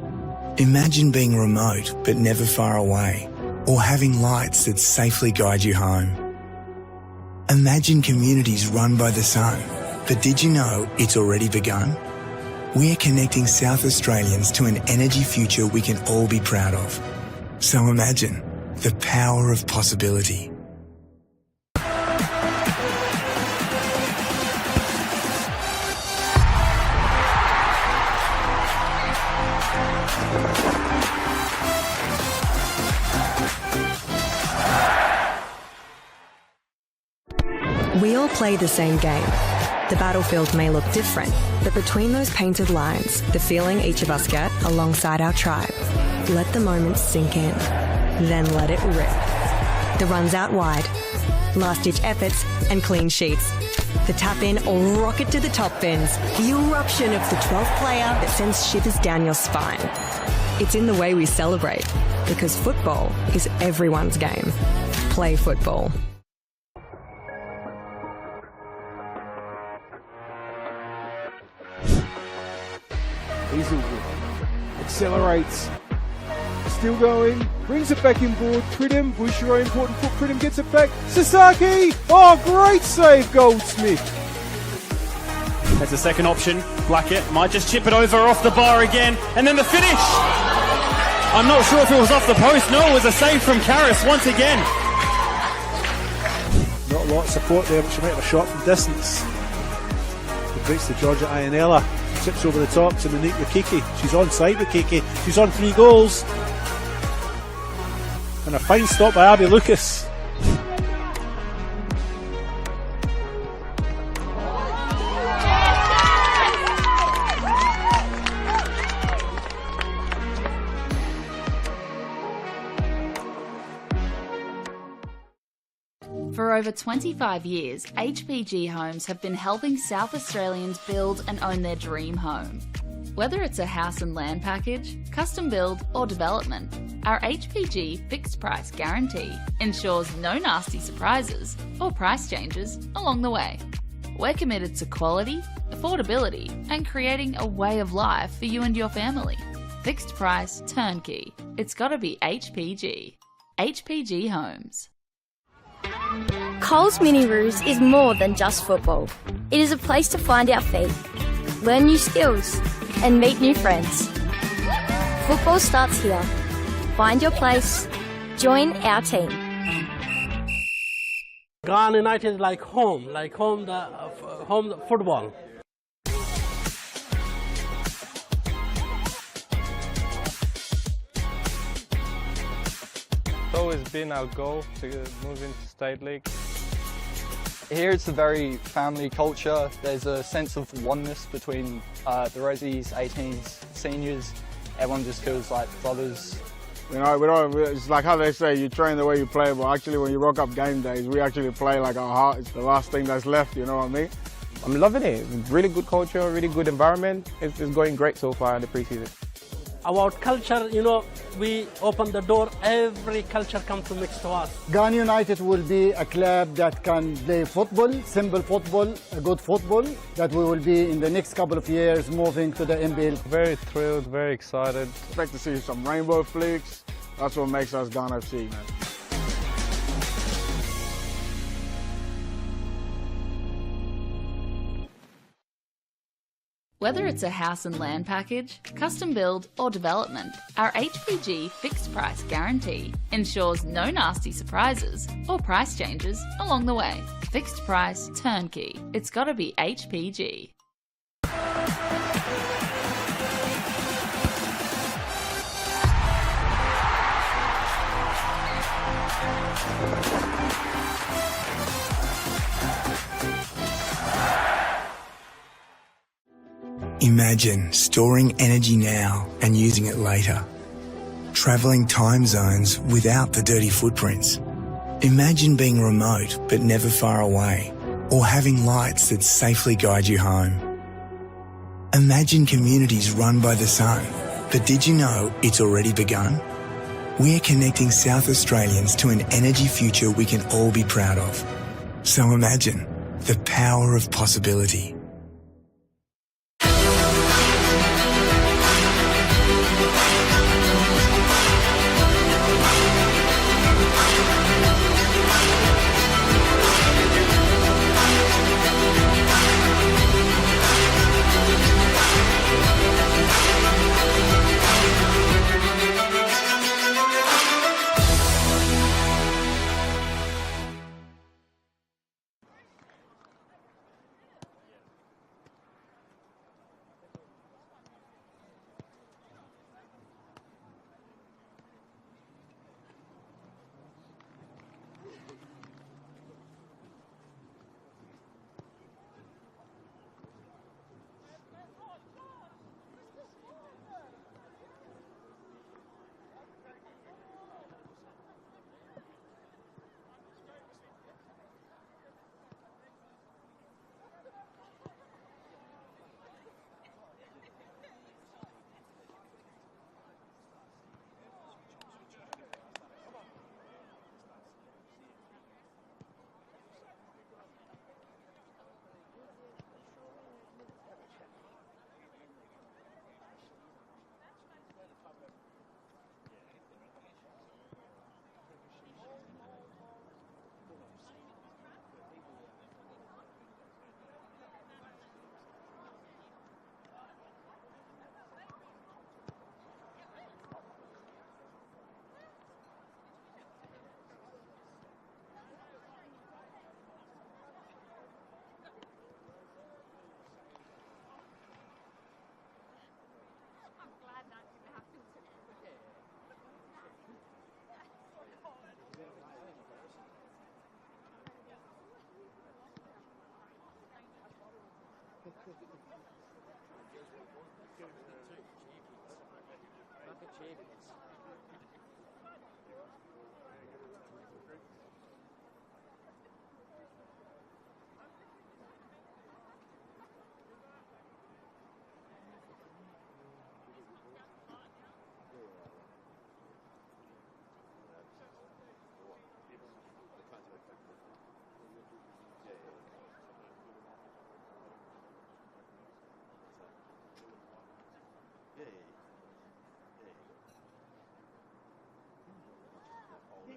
Imagine being remote but never far away, or having lights that safely guide you home. Imagine communities run by the sun, but did you know it's already begun? We're connecting South Australians to an energy future we can all be proud of. So imagine the power of possibility. We all play the same game. The battlefield may look different, but between those painted lines, the feeling each of us get alongside our tribe. Let the moment sink in, then let it rip. The runs out wide, last-ditch efforts and clean sheets. The tap-in or rocket to the top bins. The eruption of the 12th player that sends shivers down your spine. It's in the way we celebrate, because football is everyone's game. Play football. Hazelwood accelerates, still going, brings it back inboard. Pridham, Bouchereau, important foot. Pridham gets it back. Sasaki! Oh, great save, Goldsmith. That's a second option. Blackett might just chip it over off the bar again, and then the finish. I'm not sure if it was off the post. No, it was a save from Karras once again. Not a lot of support there, but she might have a shot from distance. It breaks to Georgia Ianella. Tips over the top to Monique Rukiki. She's on side with Kiki. She's on 3 goals. And a fine stop by Abby Lucas. For over 25 years, HPG Homes have been helping South Australians build and own their dream home. Whether it's a house and land package, custom build or development, our HPG fixed price guarantee ensures no nasty surprises or price changes along the way. We're committed to quality, affordability and creating a way of life for you and your family. Fixed price turnkey. It's gotta be HPG. HPG Homes. Coles Mini Roos is more than just football. It is a place to find our feet, learn new skills, and meet new friends. Football starts here. Find your place. Join our team. Ghana United is like home the football. It's always been our goal to move into State League. Here it's a very family culture. There's a sense of oneness between the Rosies, 18s, seniors. Everyone just feels like brothers. You know, it's like how they say, you train the way you play, but actually when you rock up game days, we actually play like our heart is the last thing that's left, you know what I mean? I'm loving it. Really good culture, really good environment. It's going great so far in the preseason. About culture, we open the door, every culture comes to mix to us. Ghana United will be a club that can play football, simple football, a good football, that we will be in the next couple of years moving to the NPL. Very thrilled, very excited. Expect to see some rainbow flicks. That's what makes us Ghana FC, man. Whether it's a house and land package, custom build or development, our HPG fixed price guarantee ensures no nasty surprises or price changes along the way. Fixed price turnkey. It's gotta be HPG. Imagine storing energy now and using it later. Travelling time zones without the dirty footprints. Imagine being remote but never far away, or having lights that safely guide you home. Imagine communities run by the sun, but did you know it's already begun? We're connecting South Australians to an energy future we can all be proud of. So imagine the power of possibility.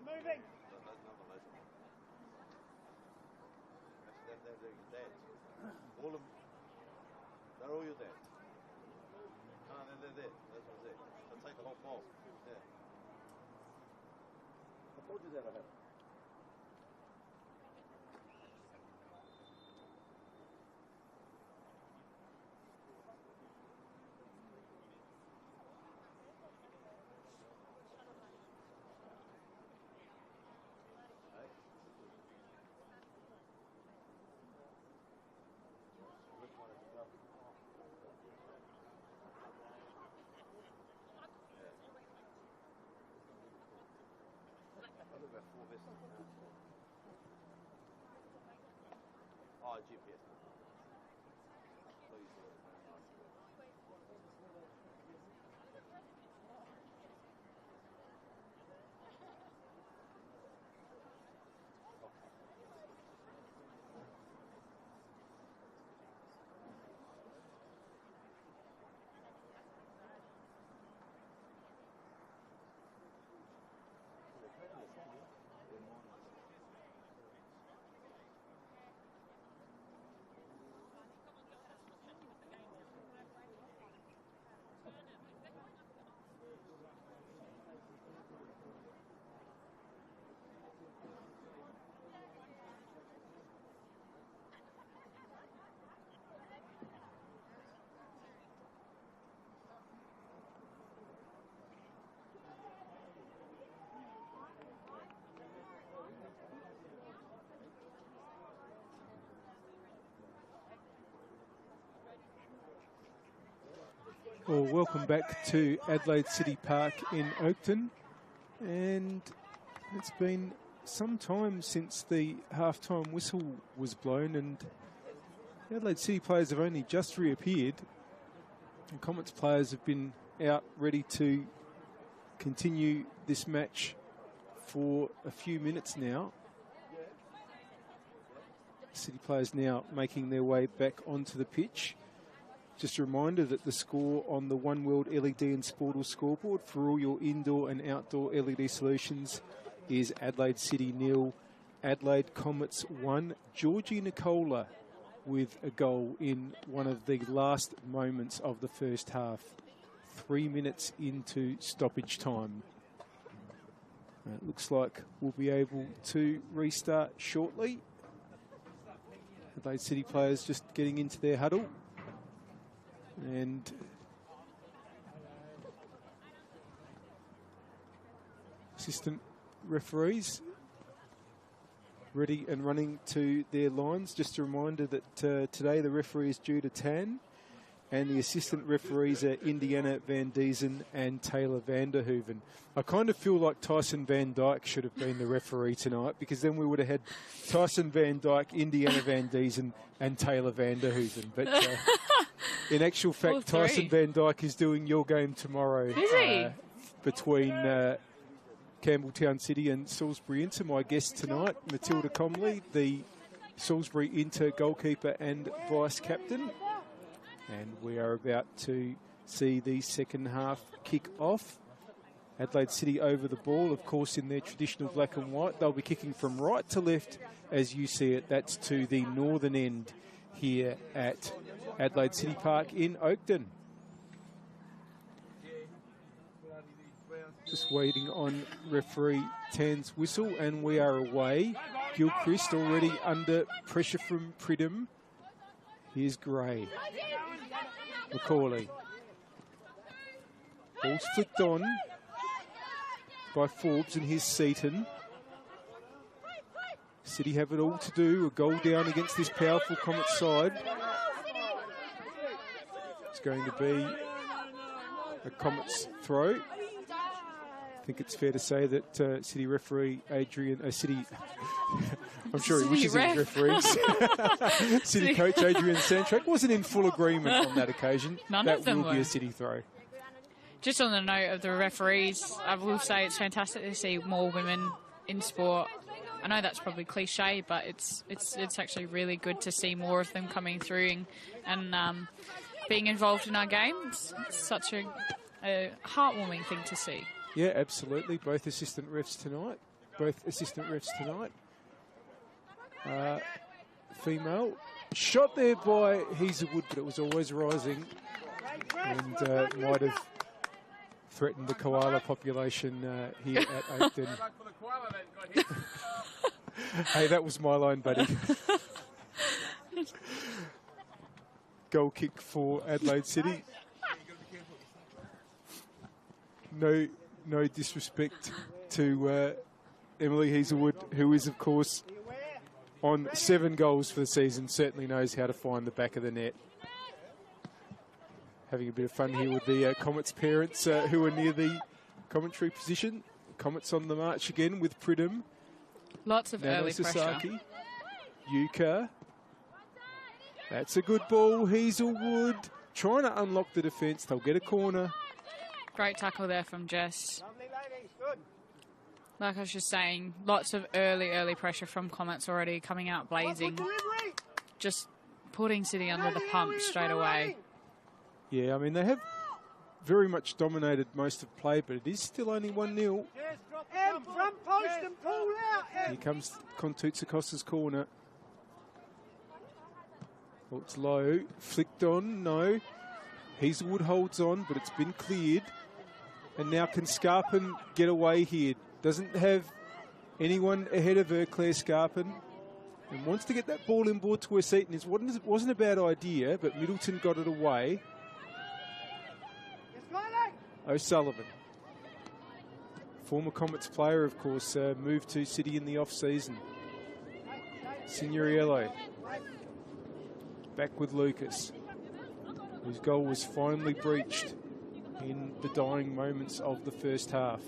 moving. All of them. They're all your dads. No, they're there. That's what it is. They'll take the whole ball. Yeah. I told you that I had. Oh, GPS. Well, welcome back to Adelaide City Park in Oakton. And it's been some time since the half-time whistle was blown, and the Adelaide City players have only just reappeared. And Comets players have been out ready to continue this match for a few minutes now. City players now making their way back onto the pitch. Just a reminder that the score on the One World LED and Sportal scoreboard for all your indoor and outdoor LED solutions is Adelaide City 0, Adelaide Comets 1. Georgie Nicola with a goal in one of the last moments of the first half, 3 minutes into stoppage time. It looks like we'll be able to restart shortly. Adelaide City players just getting into their huddle. And assistant referees ready and running to their lines. Just a reminder that today the referee is Judah Tan, and the assistant referees are Indiana Van Diesen and Taylor Vanderhoeven. I kind of feel like Tyson Van Dyke should have been the referee tonight, because then we would have had Tyson Van Dyke, Indiana Van Diesen and Taylor Vanderhoeven. But in actual fact, Tyson Van Dyke is doing your game tomorrow. Is he? Between Campbelltown City and Salisbury Inter. My guest tonight, Matilda Comley, the Salisbury Inter goalkeeper and vice-captain. And we are about to see the second half kick off. Adelaide City over the ball, of course, in their traditional black and white. They'll be kicking from right to left as you see it. That's to the northern end here at Adelaide City Park in Oakden. Just waiting on referee Tan's whistle, and we are away. Gilchrist already under pressure from Pridham. Here's Gray. Macaulay. Ball's flicked on by Forbes, and here's Seaton. City have it all to do. A goal down against this powerful Comet side. It's going to be a Comets throw. I think it's fair to say that City referee Adrian, City, I'm sure he wishes he was refereeing. City coach Adrian Santrak wasn't in full agreement on that occasion. None of them will be were. a City throw. Just on the note of the referees, I will say it's fantastic to see more women in sport. I know that's probably cliche, but it's actually really good to see more of them coming through and being involved in our games. It's such a heartwarming thing to see. Yeah, absolutely. Both assistant refs tonight. Female. Shot there by Hazelwood, but it was always rising and might have threatened the koala population here at Oakden. Hey, that was my line, buddy. Goal kick for Adelaide City. No disrespect to Emily Hazelwood, who is, of course, on 7 goals for the season, certainly knows how to find the back of the net. Having a bit of fun here with the Comets parents who are near the commentary position. Comets on the march again with Pridham. Lots of early Sasaki, pressure. Yuka. That's a good ball. Hazelwood trying to unlock the defence. They'll get a corner. Great tackle there from Jess. Like I was just saying, lots of early pressure from Comets already coming out blazing. Just putting City under the pump straight away. Yeah, I mean, they have very much dominated most of play, but it is still only 1-0. Front post and pull out. Here comes Kontouts-Acosta's corner. Oh, it's low. Flicked on, no. Hazelwood holds on, but it's been cleared. And now can Scarpin get away here? Doesn't have anyone ahead of her, Claire Scarpin. And wants to get that ball inboard to where Seaton is. Wasn't a bad idea, but Middleton got it away. O'Sullivan. Former Comets player, of course, moved to City in the off-season. Signoriello. Back with Lucas, whose goal was finally breached in the dying moments of the first half.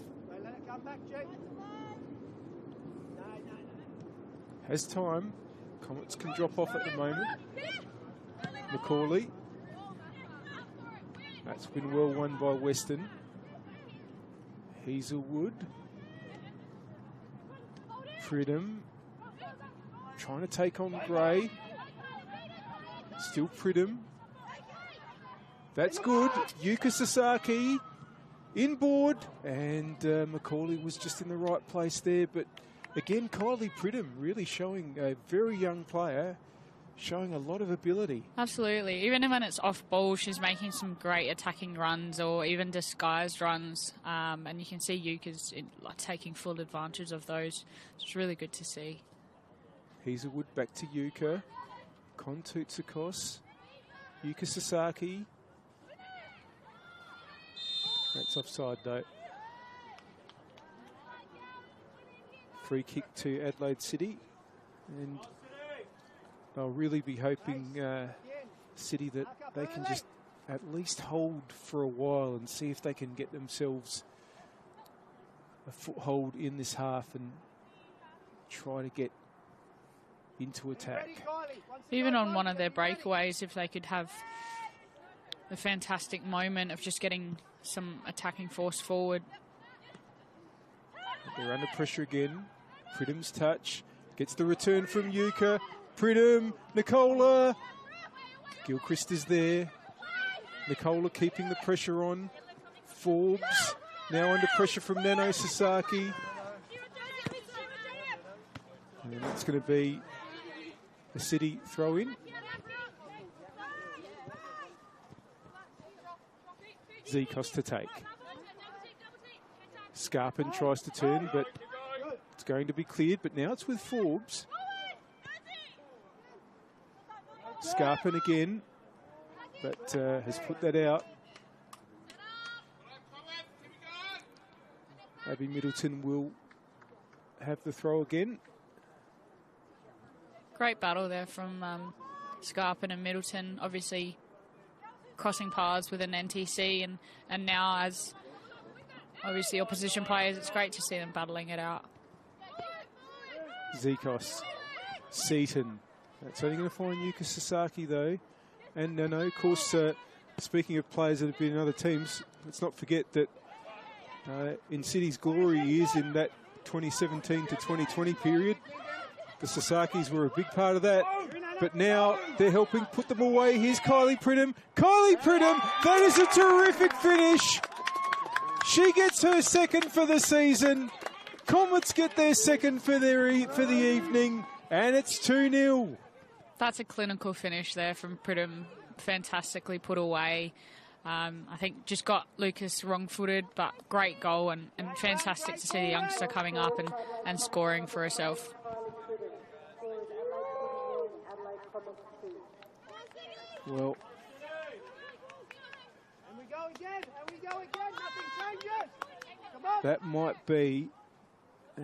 Has time. Comets can drop off at the moment. Macaulay. That's been well won by Weston. Hazelwood. Pridham. trying to take on Gray. Still Pridham. That's good. Yuka Sasaki inboard, and Macaulay was just in the right place there. But again, Kylie Pridham really showing a very young player, showing a lot of ability. Absolutely. Even when it's off ball, she's making some great attacking runs or even disguised runs. And you can see Yuka's taking full advantage of those. It's really good to see. Hazelwood back to Yuka. Kontoutsakos. Yuka Sasaki. That's offside though. Free kick to Adelaide City. And they'll really be hoping, City, that they can just at least hold for a while and see if they can get themselves a foothold in this half and try to get into attack. Even on one of their breakaways, if they could have the fantastic moment of just getting some attacking force forward. They're under pressure again. Pridham's touch. Gets the return from Yuka. Pridham, Nicola. Gilchrist is there. Nicola keeping the pressure on. Forbes now under pressure from Nano Sasaki. And it's going to be a City throw in. Zekos to take. Scarpin tries to turn, but it's going to be cleared. But now it's with Forbes. Scarpin again, but has put that out. Abby Middleton will have the throw again. Great battle there from Scarpin and Middleton. Obviously crossing paths with an NTC, and now as obviously opposition players, it's great to see them battling it out. Zekos, Seaton. That's only going to find Yuka Sasaki though. And Nano, of course, speaking of players that have been in other teams, let's not forget that in City's glory years in that 2017 to 2020 period, the Sasakis were a big part of that. But now they're helping put them away. Here's Kylie Pridham. Kylie Pridham, that is a terrific finish. She gets her second for the season. Comets get their second for the evening, and it's 2-0. That's a clinical finish there from Pridham. Fantastically put away. I think just got Lucas wrong-footed, but great goal and fantastic to see the youngster coming up and scoring for herself. Well, that might be,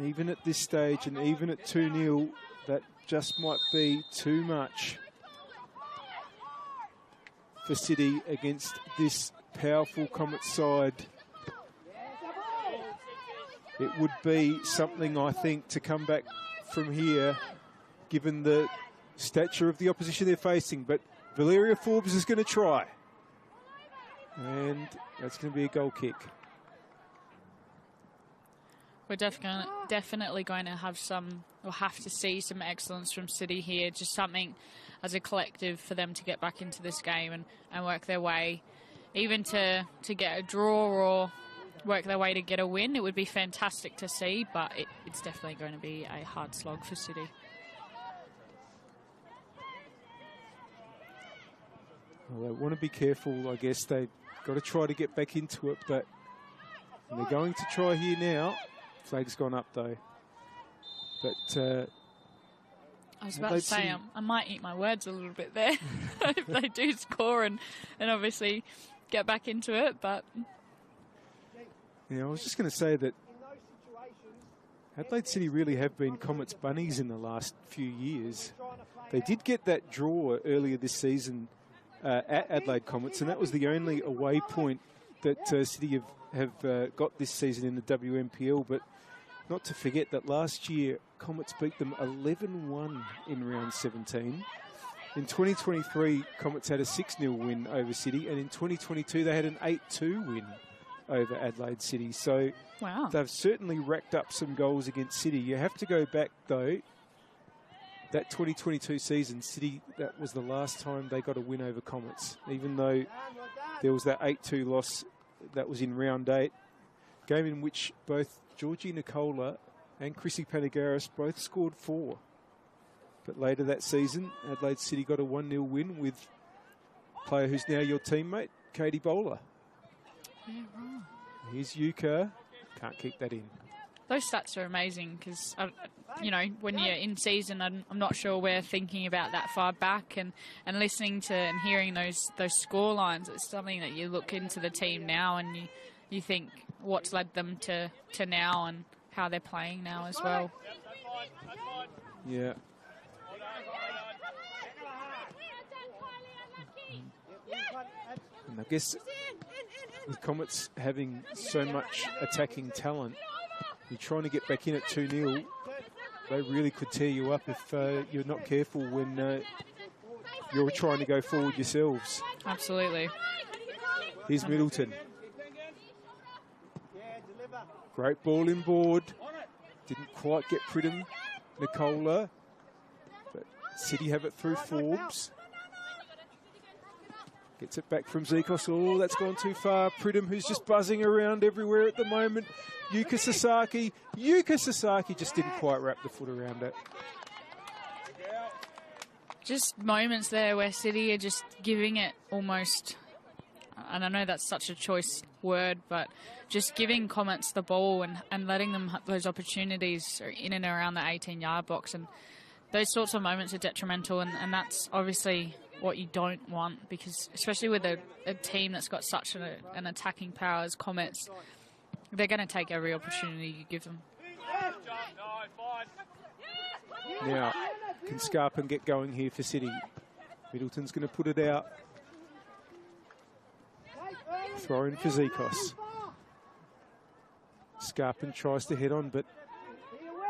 even at this stage and even at 2-0, that just might be too much for City against this powerful Comets side. It would be something, I think, to come back from here, given the stature of the opposition they're facing. But Valeria Forbes is going to try. And that's going to be a goal kick. We're definitely going to have to see some excellence from City here. Just something as a collective for them to get back into this game and work their way, even to get a draw or work their way to get a win. It would be fantastic to see, but it's definitely going to be a hard slog for City. Well, they want to be careful, I guess. They've got to try to get back into it, but they're going to try here now. Flag's gone up, though. But I was about to say, I might eat my words a little bit there if they do score and obviously get back into it, but... Yeah, I was just going to say that Adelaide City really have been Comets bunnies in the last few years. They did get that draw earlier this season at Adelaide Comets, and that was the only away point that City have got this season in the WNPL. But not to forget that last year Comets beat them 11-1 in round 17. In 2023, Comets had a 6-0 win over City, and in 2022 they had an 8-2 win over Adelaide City. So wow, they've certainly racked up some goals against City. You have to go back, though, that 2022 season, City, that was the last time they got a win over Comets, even though there was that 8-2 loss that was in round 8, game in which both Georgie Nicola and Chrissy Panagaris both scored 4. But later that season, Adelaide City got a 1-0 win with a player who's now your teammate, Katie Bowler. Yeah, right. Here's Yuka. Can't keep that in. Those stats are amazing because, you know, when you're in season, I'm not sure we're thinking about that far back, and listening to and hearing those score lines, it's something that you look into the team now and you think what's led them to now and how they're playing now as well. Yeah. And I guess with Comets having so much attacking talent, you're trying to get back in at 2-0. They really could tear you up if you're not careful when you're trying to go forward yourselves. Absolutely. Here's Middleton. Great ball in board. Didn't quite get Pridham, Nicola. But City have it through Forbes. Gets it back from Zikos. Oh, that's gone too far. Pridham, who's just buzzing around everywhere at the moment. Yuka Sasaki. Yuka Sasaki just didn't quite wrap the foot around it. Just moments there where City are just giving it almost, and I know that's such a choice word, but just giving Comets the ball and letting them have those opportunities in and around the 18-yard box. And those sorts of moments are detrimental, and that's obviously what you don't want, because especially with a team that's got such an attacking power as Comets, they're going to take every opportunity you give them. Now, can Scarpin get going here for City? Middleton's going to put it out. Throw in for Zikos. Scarpin tries to head on, but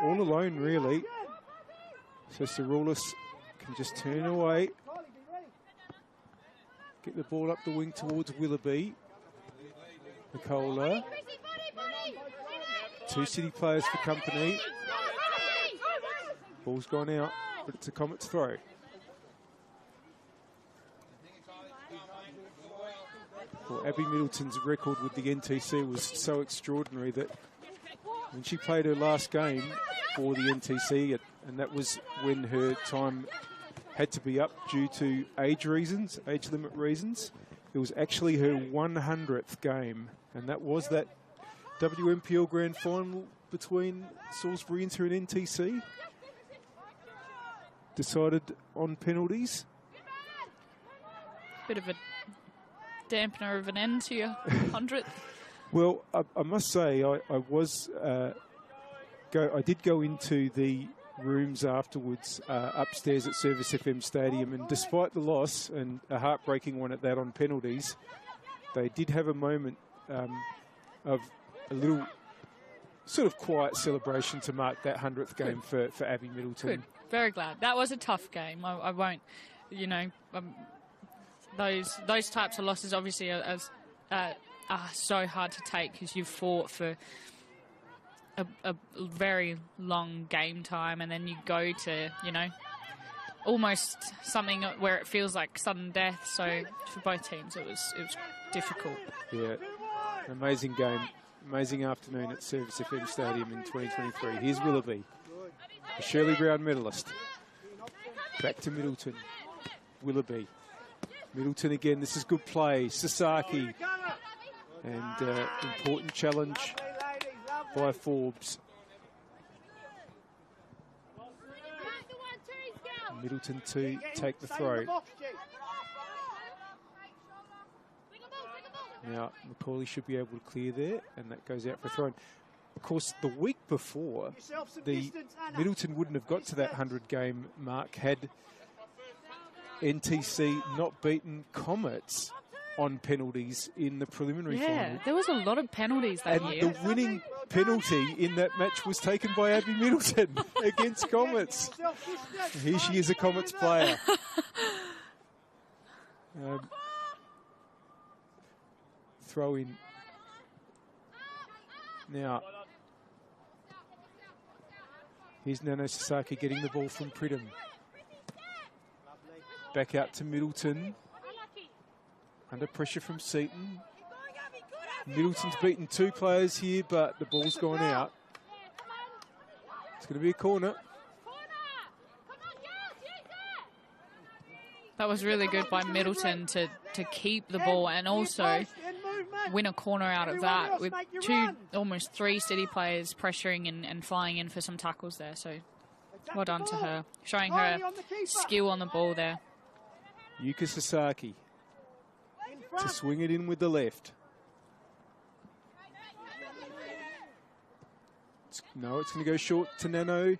all alone, really. So Saroulis can just turn away. Get the ball up the wing towards Willoughby. Nicola. 2 City players for company. Ball's gone out, but it's a Comets throw. Well, Abby Middleton's record with the NTC was so extraordinary that when she played her last game for the NTC, and that was when her time had to be up due to age limit reasons, it was actually her 100th game, and that was that WMPL Grand Final between Salisbury Inter and NTC, decided on penalties. Bit of a dampener of an end to your 100th. Well, I must say, I did go into the rooms afterwards upstairs at Service FM Stadium, and despite the loss, and a heartbreaking one at that on penalties, they did have a moment of a little sort of quiet celebration to mark that 100th game for Abby Middleton. Good. Very glad. That was a tough game. I won't, you know, those types of losses obviously are so hard to take, because you've fought for a very long game time, and then you go to, you know, almost something where it feels like sudden death. So for both teams, it was difficult. Yeah, amazing game, amazing afternoon at Service FM Stadium in 2023. Here's Willoughby, the Shirley Brown medalist. Back to Middleton. Willoughby. Middleton again. This is good play. Sasaki. And important challenge by Forbes. Middleton to take the throw. Now, McCauley should be able to clear there, and that goes out for a throw. Of course, the week before, the Middleton wouldn't have got to that 100-game mark had NTC not beaten Comets on penalties in the preliminary final. Yeah, there was a lot of penalties that year. And the winning penalty in that match was taken by Abby Middleton against Comets. Here she is, a Comets player. Throw in. Now, here's Nano Sasaki getting the ball from Pridham. Back out to Middleton. Under pressure from Seaton. Middleton's beaten 2 players here, but the ball's gone out. It's going to be a corner. That was really good by Middleton to keep the ball and also win a corner out of that with almost 3 City players pressuring and flying in for some tackles there. So well done to her, showing her skill on the ball there. Yuka Sasaki to swing it in with the left. No, it's going to go short to Nano.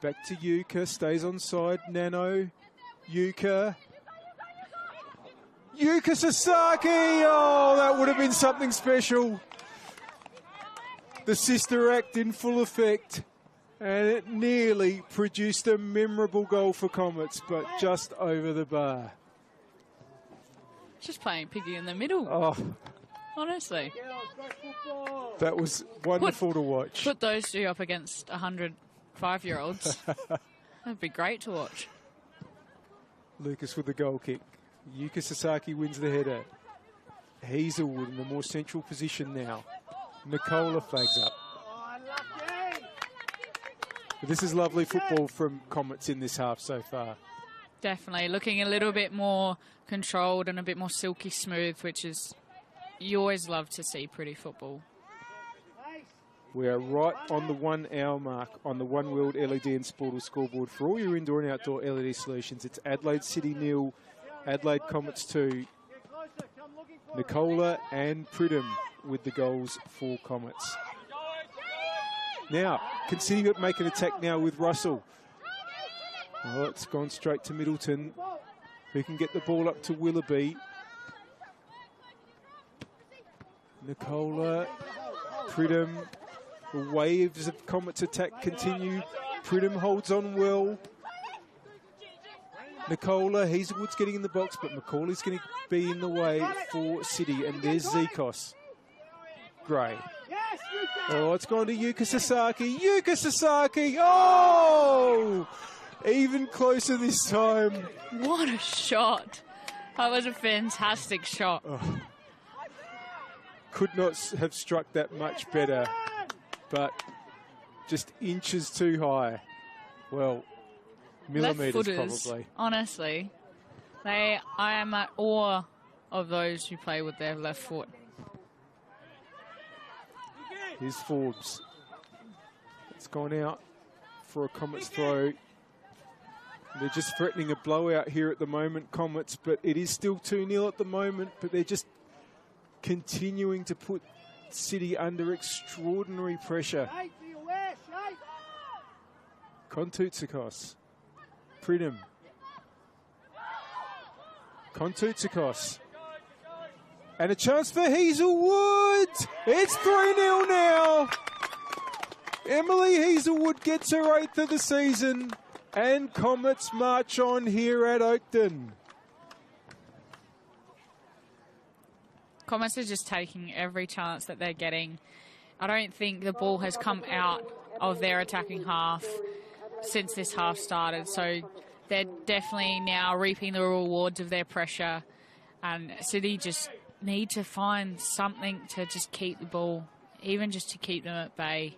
Back to Yuka, stays on side. Nano, Yuka. Yuka Sasaki! Oh, that would have been something special. The sister act in full effect. And it nearly produced a memorable goal for Comets, but just over the bar. Just playing piggy in the middle. Oh. Honestly. That was wonderful to watch. Put those 2 up against 100 5-year-olds. That'd be great to watch. Lucas with the goal kick. Yuka Sasaki wins the header. Hazelwood in a more central position now. Nicola flags up. But this is lovely football from Comets in this half so far. Definitely. Looking a little bit more controlled and a bit more silky smooth, which is, you always love to see pretty football. We are right on the 1 hour mark on the One World LED and Sportal scoreboard for all your indoor and outdoor LED solutions. It's Adelaide City 0, Adelaide Comets 2. Nicola and Pridham with the goals for Comets. Now, continue to make an attack now with Russell. Oh, it's gone straight to Middleton, who can get the ball up to Willoughby. Nicola, Pridham. The waves of Comets attack continue. Pridham holds on well. Nicola, Hazelwood's getting in the box, but Macaulay's going to be in the way for City. And there's Zekos. Gray. Oh, it's gone to Yuka Sasaki. Yuka Sasaki! Oh! Even closer this time. What a shot. That was a fantastic shot. Oh. Could not have struck that much better, but just inches too high. Well, millimetres probably. Honestly, I am at awe of those who play with their left foot. Here's Forbes. It's gone out for a Comets throw. They're just threatening a blowout here at the moment, Comets, but it is still 2-0 at the moment, but they're just continuing to put City under extraordinary pressure. Kontoutsakos. Pridham. Kontoutsakos. And a chance for Hazelwood. It's 3-0 now. Emily Hazelwood gets her 8th of the season. And Comets march on here at Oakton. Comets are just taking every chance that they're getting. I don't think the ball has come out of their attacking half since this half started. So they're definitely now reaping the rewards of their pressure. And City just need to find something to just keep the ball, even just to keep them at bay.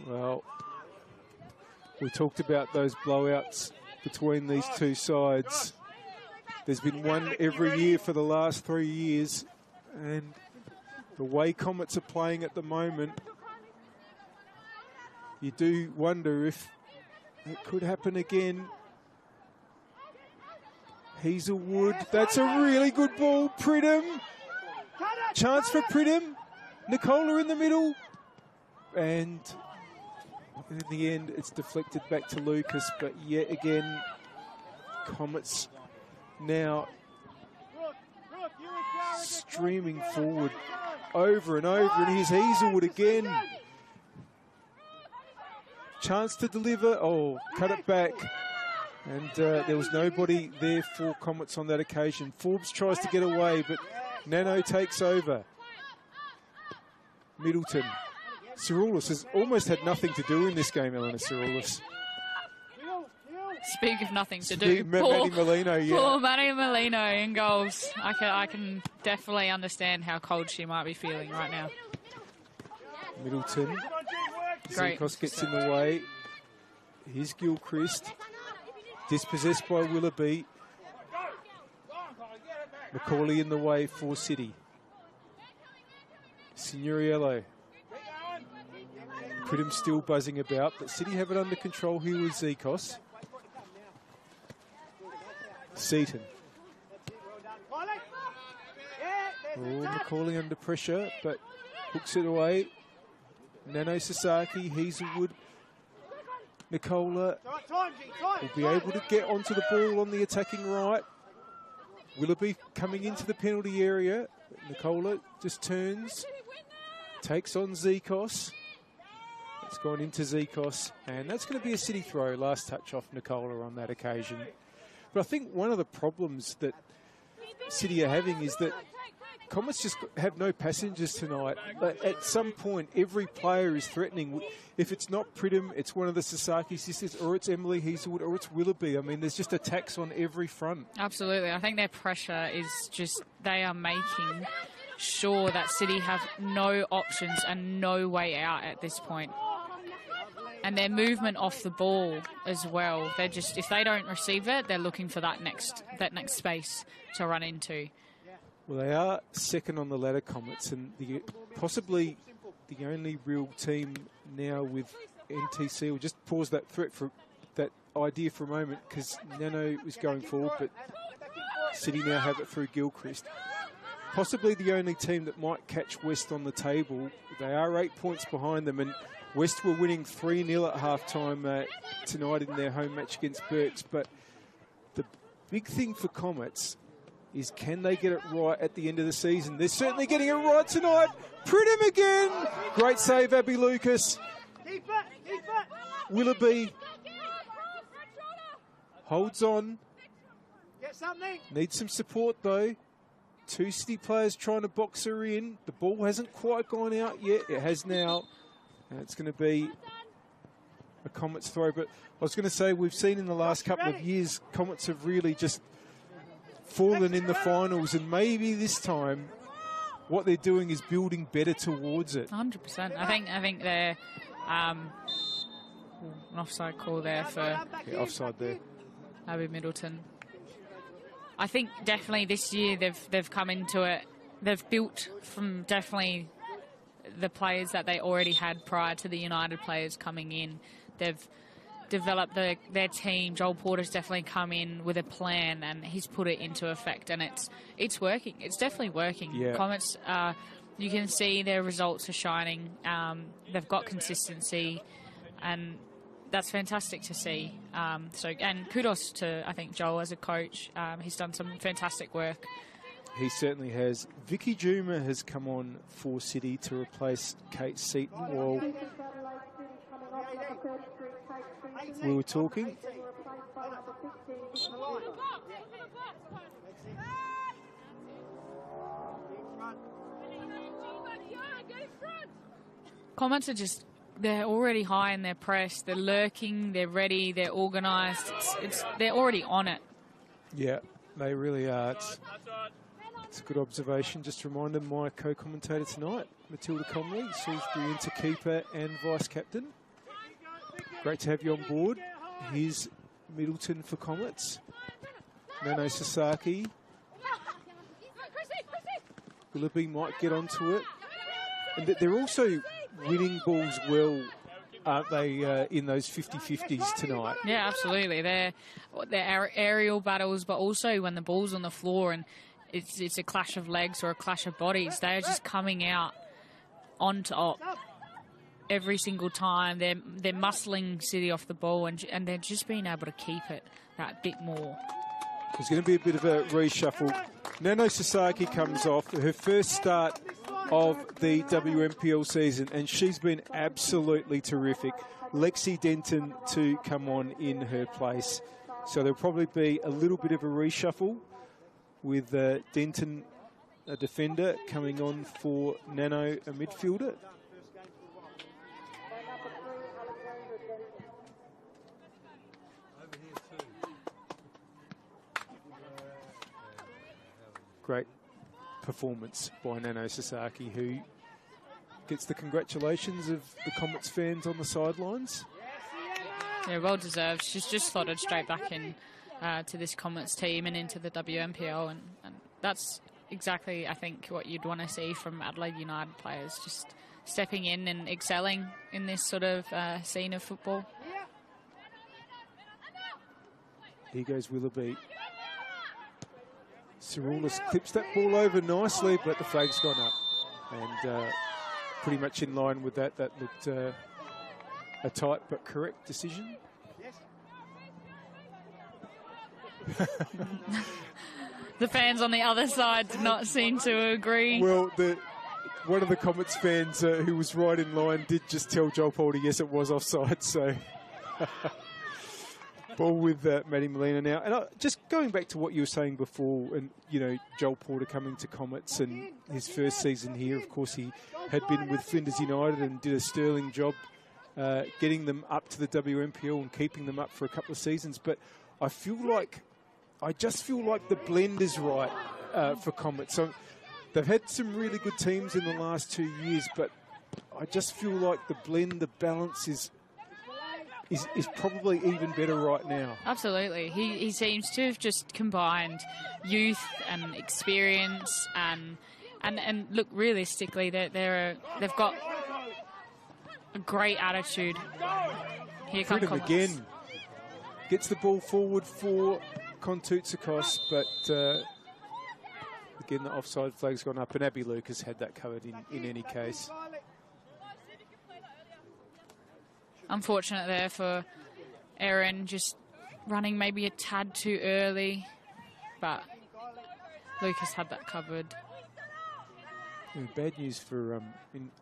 Well, we talked about those blowouts between these two sides. There's been one every year for the last 3 years, and the way Comets are playing at the moment, you do wonder if it could happen again. Hazelwood, that's a really good ball. Pridham, chance for Pridham. Nicola in the middle, and in the end it's deflected back to Lucas, but yet again Comets now streaming forward over and over, and here's Hazelwood again. Chance to deliver, oh, cut it back. And there was nobody there for Comets on that occasion. Forbes tries to get away, but Nano takes over. Middleton. Ciroulis has almost had nothing to do in this game, Elena Ciroulis. Speak of nothing to do. Manny Molino, yeah. Poor Manny Molino in goals. I can definitely understand how cold she might be feeling right now. Middleton. Great. Zikos gets in the way. Here's Gilchrist. Dispossessed by Willoughby. Macaulay in the way for City. Signoriello. Pridham still buzzing about, but City have it under control here with Zikos. Seaton. Oh, Macaulay under pressure, but hooks it away. Nano Sasaki, Hazelwood, Nicola will be able to get onto the ball on the attacking right. Willoughby coming into the penalty area. Nicola just turns, takes on Zikos. It's gone into Zikos, and that's going to be a City throw. Last touch off Nicola on that occasion. But I think one of the problems that City are having is that Comets just have no passengers tonight. At some point, every player is threatening. If it's not Pridham, it's one of the Sasaki sisters, or it's Emily Hazelwood, or it's Willoughby. I mean, there's just attacks on every front. Absolutely. I think their pressure is just they are making sure that City have no options and no way out at this point. And their movement off the ball as well. They're just, if they don't receive it, they're looking for that next space to run into. Well, they are second on the ladder, Comets, and possibly the only real team now with NTC. We'll just pause that idea for a moment, because Nano was going forward, but City now have it through Gilchrist. Possibly the only team that might catch West on the table. They are 8 points behind them, and West were winning 3-0 at halftime tonight in their home match against Berks. But the big thing for Comets is, can they get it right at the end of the season? They're certainly getting it right tonight. Pridham again. Great save, Abby Lucas. Willoughby holds on. Needs some support though. Two City players trying to box her in. The ball hasn't quite gone out yet. It has now. And it's going to be a Comets throw. But I was going to say, we've seen in the last couple of years, Comets have really just fallen in the finals. And maybe this time, what they're doing is building better towards it. 100%. I think they're an offside call there for offside there. Abby Middleton. I think definitely this year they've come into it. They've built from definitely the players that they already had prior to the United players coming in. They've developed their team. Joel Porter's definitely come in with a plan, and he's put it into effect, and it's working. It's definitely working. Yeah. Comets, you can see their results are shining. They've got consistency, and that's fantastic to see. And kudos to, I think, Joel as a coach. He's done some fantastic work. He certainly has. Vicky Juma has come on for City to replace Kate Seaton while we were talking. Comets are they're already high in their press. They're lurking, they're ready, they're organised. They're already on it. Yeah, they really are. It's a good observation. Just to remind them, my co-commentator tonight, Matilda Comley, Salisbury Interkeeper and Vice-Captain. Great to have you on board. Here's Middleton for Comets. Nano Sasaki. Willoughby might get onto it. And they're also winning balls well, aren't they, in those 50-50s tonight? Yeah, absolutely. They're aerial battles, but also when the ball's on the floor and it's a clash of legs or a clash of bodies, they're just coming out on top every single time. They're muscling City off the ball, and they're just being able to keep it that bit more. There's going to be a bit of a reshuffle. Nano Sasaki comes off, her first start of the WMPL season, and she's been absolutely terrific. Lexi Denton to come on in her place. So there'll probably be a little bit of a reshuffle with Denton, a defender, coming on for Nano, a midfielder. great performance by Nano Sasaki, who gets the congratulations of the Comets fans on the sidelines. Yeah, well deserved. She's just slotted straight back in to this Comets team and into the WNPL, and that's exactly, I think, what you'd want to see from Adelaide United players, just stepping in and excelling in this sort of scene of football. Here goes Willoughby. Cirulis clips that ball over nicely, but the flag's gone up. And pretty much in line with that, that looked a tight but correct decision. The fans on the other side did not seem to agree. Well, one of the Comets fans who was right in line did just tell Joel Porter, yes, it was offside. So ball with Maddie Molina now. And just going back to what you were saying before, and, you know, Joel Porter coming to Comets and his first season here, of course, he had been with Flinders United and did a sterling job getting them up to the WNPL and keeping them up for a couple of seasons. But I just feel like the blend is right for Comets. So they've had some really good teams in the last 2 years, but I just feel like the blend, the balance is probably even better right now. Absolutely. He seems to have just combined youth and experience and look, realistically, they've got a great attitude. Here comes Freedom again. Gets the ball forward for Kontoutsakos, but again, the offside flag's gone up, and Abby Lucas had that covered in any case. Unfortunate there for Erin, just running maybe a tad too early, but Lucas had that covered. Yeah, bad news for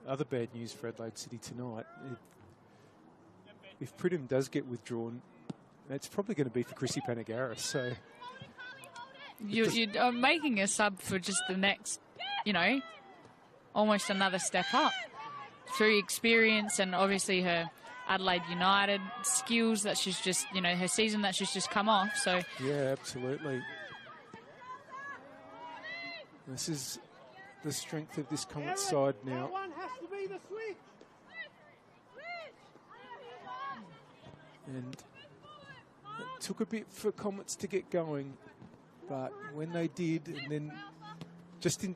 other bad news for Adelaide City tonight. If Pridham does get withdrawn, it's probably going to be for Chrissy Panagaris. So you're making a sub for just the next, almost another step up through experience and obviously her Adelaide United skills that she's just, her season that she's just come off. So yeah, absolutely. This is the strength of this Comets side now. And it took a bit for Comets to get going, but when they did, and then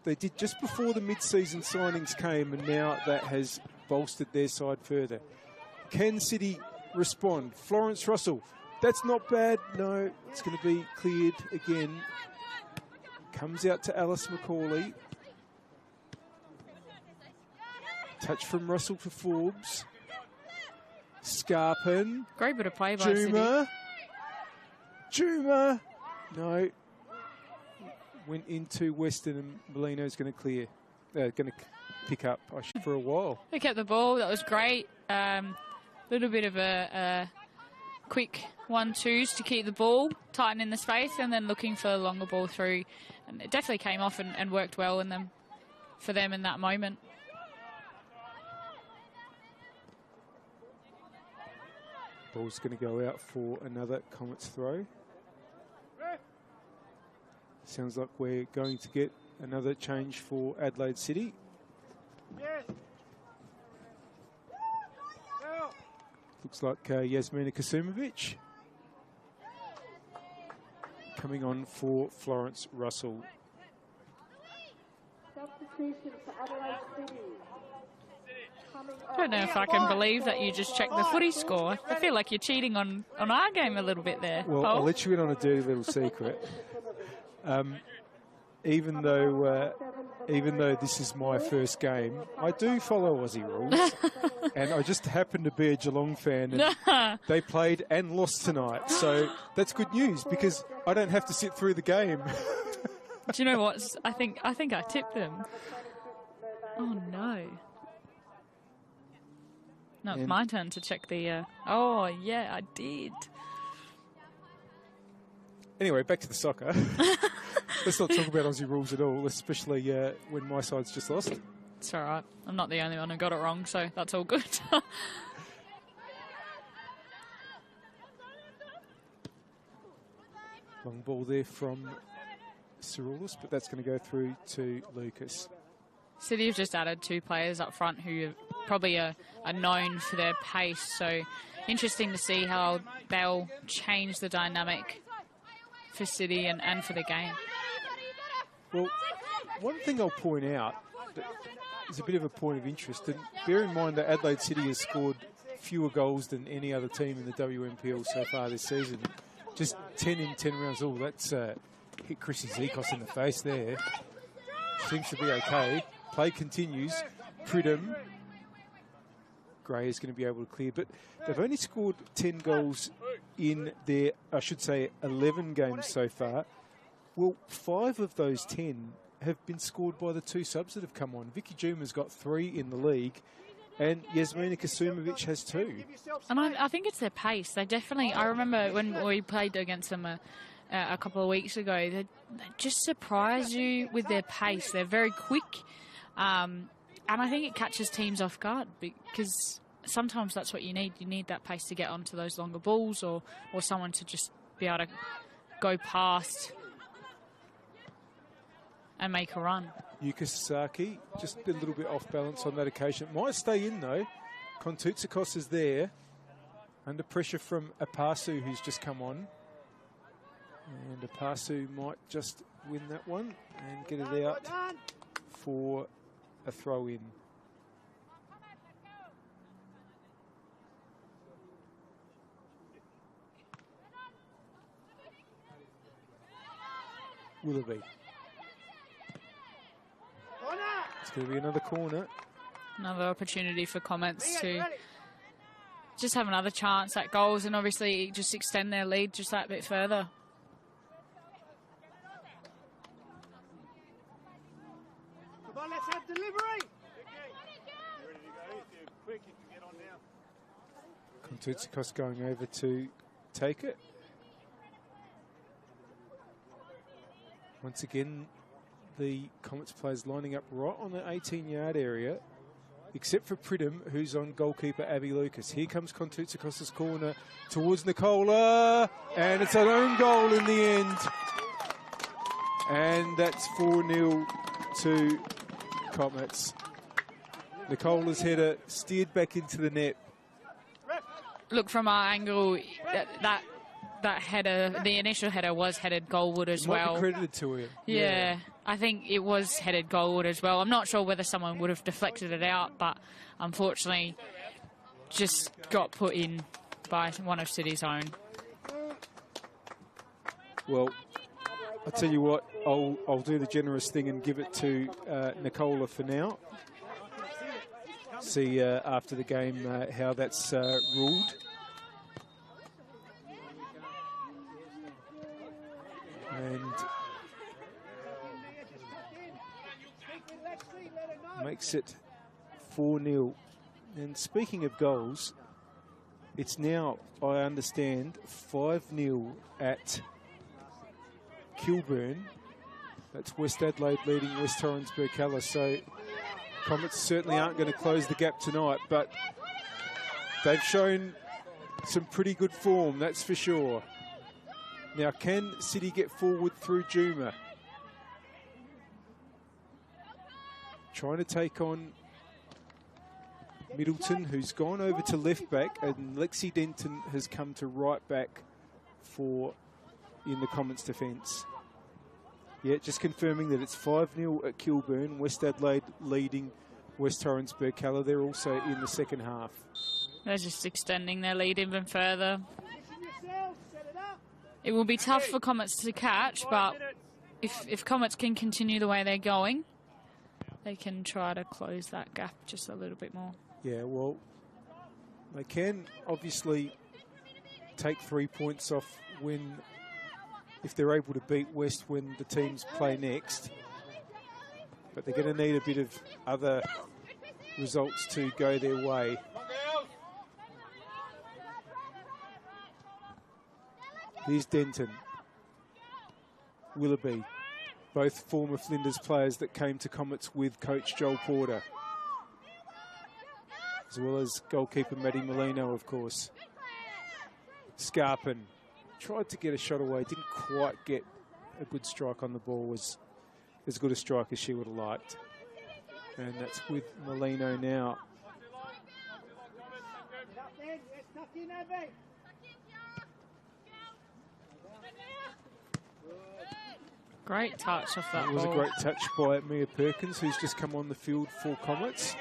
they did just before the mid-season signings came, and now that has bolstered their side further. Can City respond? Florence Russell, that's not bad. No, it's going to be cleared again. Comes out to Alice Macaulay. Touch from Russell for Forbes. Scarpin. Great bit of play by Juma. Juma. No. Went into Western, and Molino's going to clear. Going to pick up for a while. They kept the ball. That was great. Little bit of a quick 1-2s to keep the ball tight in the space, and then looking for a longer ball through. And it definitely came off and worked well for them in that moment. Ball's going to go out for another Comets throw. Sounds like we're going to get another change for Adelaide City. Looks like Yasmina Kasumovic coming on for Florence Russell. I don't know if I can believe that you just checked the footy score. I feel like you're cheating on our game a little bit there. Well, I'll let you in on a dirty little secret. Even though this is my first game, I do follow Aussie rules. And I just happen to be a Geelong fan, and they played and lost tonight. So that's good news, because I don't have to sit through the game. Do you know what? I think I tipped them. Oh, no. No, it's my turn to check the... oh, yeah, I did. Anyway, back to the soccer. Let's not talk about Aussie rules at all, especially when my side's just lost. It's all right. I'm not the only one who got it wrong, so that's all good. Long ball there from Cerulis, but that's going to go through to Lucas. City have just added 2 players up front who probably are known for their pace, so interesting to see how they'll change the dynamic for City and for the game. Well, one thing I'll point out that is a bit of a point of interest, and bear in mind that Adelaide City has scored fewer goals than any other team in the WNPL so far this season. Just 10 in 10 rounds. Oh, that's hit Chrissy Zekos in the face there. Seems to be okay. Play continues. Pridham. Gray is going to be able to clear, but they've only scored 10 goals in their, I should say, 11 games so far. Well, 5 of those 10 have been scored by the 2 subs that have come on. Vicky Juma's got 3 in the league, and Yasmina Kasumovic has 2. And I think it's their pace. They definitely, I remember when we played against them a couple of weeks ago, they just surprise you with their pace. They're very quick, and I think it catches teams off guard because sometimes that's what you need. You need that pace to get onto those longer balls or someone to just be able to go past and make a run. Yuka Sasaki, just a little bit off balance on that occasion. Might stay in though. Kontoutsakos is there. Under pressure from Apasu, who's just come on. And Apasu might just win that one and get it out for a throw-in. Willoughby. It's going to be another corner. Another opportunity for Comets to just have another chance at goals and obviously just extend their lead just that bit further. Come on, let's have delivery. Kontoutsakos going over to take it. Once again, the Comets players lining up right on the 18-yard area, except for Pridham, who's on goalkeeper Abby Lucas. Here comes Kontoutsakos' corner towards Nicola, and it's an own goal in the end. And that's 4-0 to Comets. Nicola's header steered back into the net. Look, from our angle, that header, the initial header was headed goalward as well. Might be credited to him. Yeah, I think it was headed goalward as well. I'm not sure whether someone would have deflected it out, but unfortunately just got put in by one of City's own. Well, I'll tell you what, I'll do the generous thing and give it to Nicola for now. See after the game how that's ruled. And makes it 4-0. And speaking of goals, it's now, I understand, 5-0 at Kilburn. That's West Adelaide leading West Torrens Burkalla. So Comets certainly aren't going to close the gap tonight, but they've shown some pretty good form, that's for sure. Now, can City get forward through Juma? Trying to take on Middleton, who's gone over to left back, and Lexi Denton has come to right back in the Comets defence. Yeah, just confirming that it's 5-0 at Kilburn. West Adelaide leading West Torrens Burkalla. They're also in the second half. They're just extending their lead even further. It will be tough for Comets to catch, but if Comets can continue the way they're going, they can try to close that gap just a little bit more. Yeah, well, they can obviously take 3 points off if they're able to beat West when the teams play next. But they're going to need a bit of other results to go their way. Here's Denton. Willoughby. Both former Flinders players that came to Comets with coach Joel Porter. As well as goalkeeper Maddie Molino, of course. Scarpin tried to get a shot away, didn't quite get a good strike on the ball, was as good a strike as she would have liked. And that's with Molino now. Great touch off that It was ball. a great touch by Mia Perkins, who's just come on the field for Comets.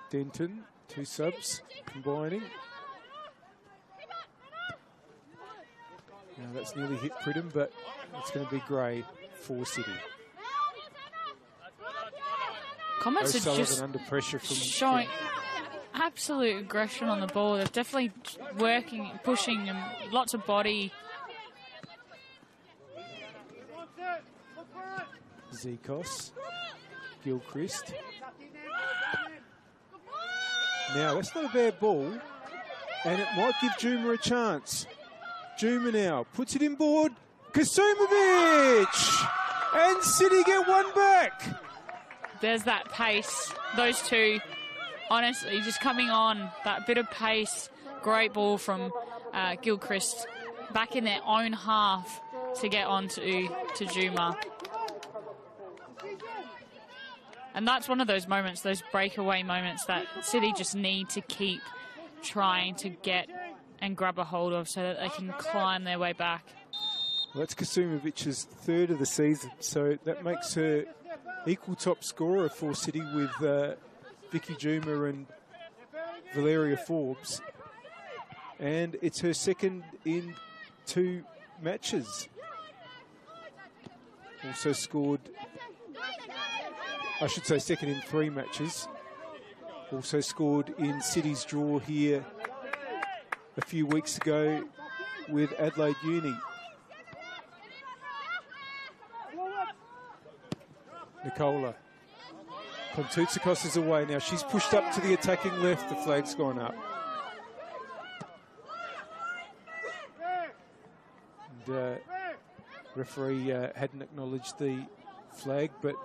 Denton, 2 subs, combining. Now that's nearly hit Pridham, but it's going to be Gray for City. Comets are O'Sullivan just under pressure from showing absolute aggression on the ball. They're definitely working, pushing, and lots of body. Zikos, Gilchrist. Now, that's not a bad ball, and it might give Juma a chance. Juma now puts it in board. Kasumovic! And City get one back. There's that pace. Those two, honestly, just coming on. That bit of pace. Great ball from Gilchrist. Back in their own half to get on to Juma. And that's one of those moments, those breakaway moments that City just need to keep trying to get and grab a hold of so that they can climb their way back. Well, that's Kasumovic's 3rd of the season, so that makes her equal top scorer for City with Vicky Juma and Valeria Forbes. And it's her 2nd in 2 matches. Also scored, I should say 2nd in 3 matches. Also scored in City's draw here a few weeks ago with Adelaide Uni. Nicola. Kontoutsakos is away now. She's pushed up to the attacking left. The flag's gone up. And referee hadn't acknowledged the flag, but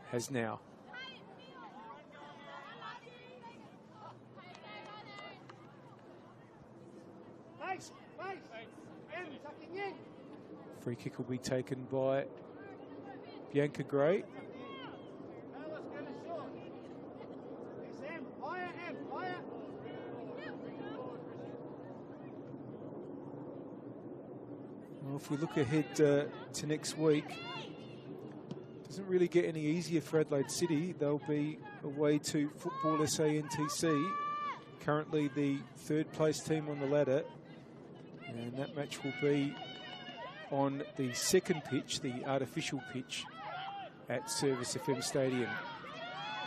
has now. Free kick will be taken by Bianca Gray. Well, if we look ahead to next week, it doesn't really get any easier for Adelaide City. They'll be away to Football SA NTC, currently the 3rd place team on the ladder. And that match will be on the 2nd pitch, the artificial pitch at Service FM Stadium.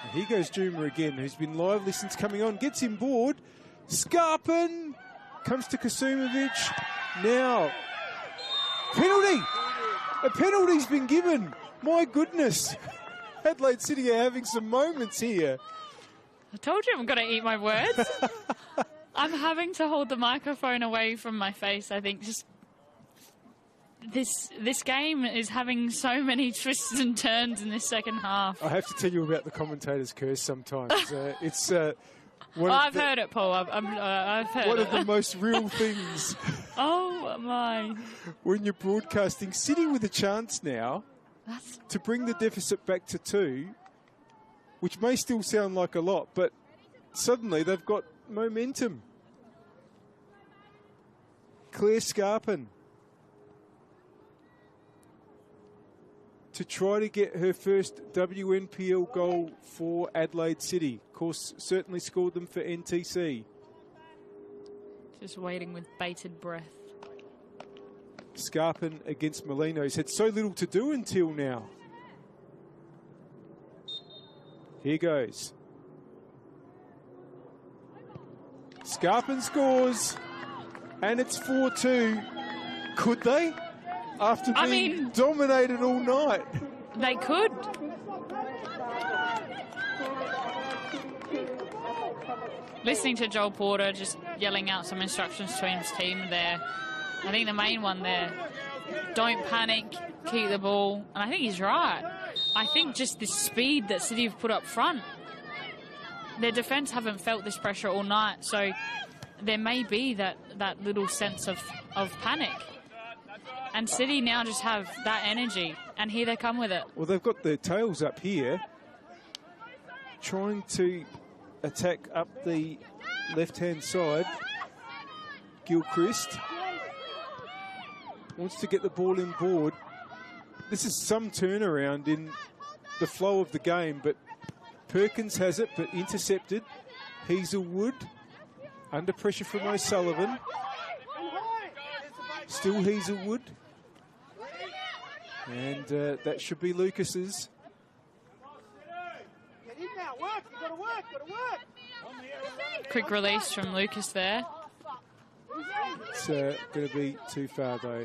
And here goes Juma again, who's been lively since coming on. Gets him board. Scarpin comes to Kasumovic. Now, penalty! A penalty's been given. My goodness. Adelaide City are having some moments here. I told you I'm going to eat my words. I'm having to hold the microphone away from my face. I think just this game is having so many twists and turns in this 2nd half. I have to tell you about the commentator's curse sometimes. It's I've heard it, Paul. I've heard one it. of the most real things. Oh, my. When you're broadcasting, City with a chance now to bring the deficit back to 2, which may still sound like a lot, but suddenly they've got momentum. Claire Scarpin to try to get her first WNPL goal for Adelaide City. Of course, certainly scored them for NTC. Just waiting with bated breath. Scarpin against Molino. He's had so little to do until now. Here goes. Scarpin scores, and it's 4-2. Could they? After being dominated all night. They could. Listening to Joel Porter just yelling out some instructions to his team there. I think the main one there, don't panic, keep the ball. And I think he's right. I think just the speed that City have put up front, their defence haven't felt this pressure all night. So there may be that little sense of panic. And City now just have that energy, and here they come with it. Well, they've got their tails up here, trying to attack up the left-hand side. Gilchrist wants to get the ball in board. This is some turnaround in the flow of the game, but Perkins has it, but intercepted. Hazelwood under pressure from O'Sullivan. Still Hazelwood. And that should be Lucas's. Quick release from Lucas there. It's going to be too far, though.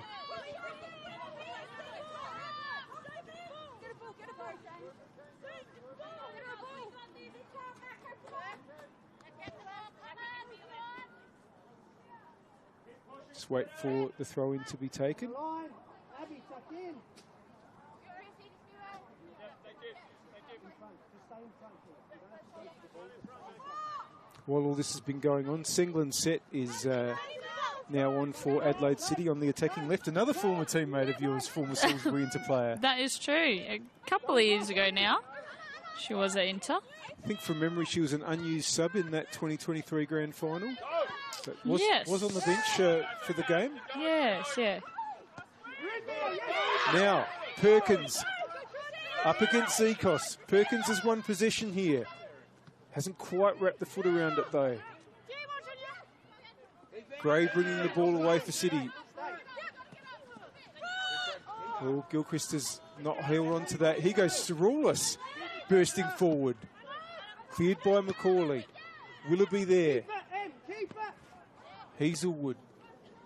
Just wait for the throw-in to be taken. While all this has been going on, Senglin's set is now on for Adelaide City on the attacking left. Another former teammate of yours, former Salisbury Inter player. That is true. A couple of years ago now, she was at Inter. I think from memory she was an unused sub in that 2023 grand final. But was on the bench for the game. Yes, yeah. Now, Perkins up against Zekos. Perkins has won possession here. Hasn't quite wrapped the foot around it, though. Gray bringing the ball away for City. Oh, Gilchrist has not held on to that. Here goes Cerulis bursting forward. Cleared by Macaulay. Willoughby there. Hazelwood.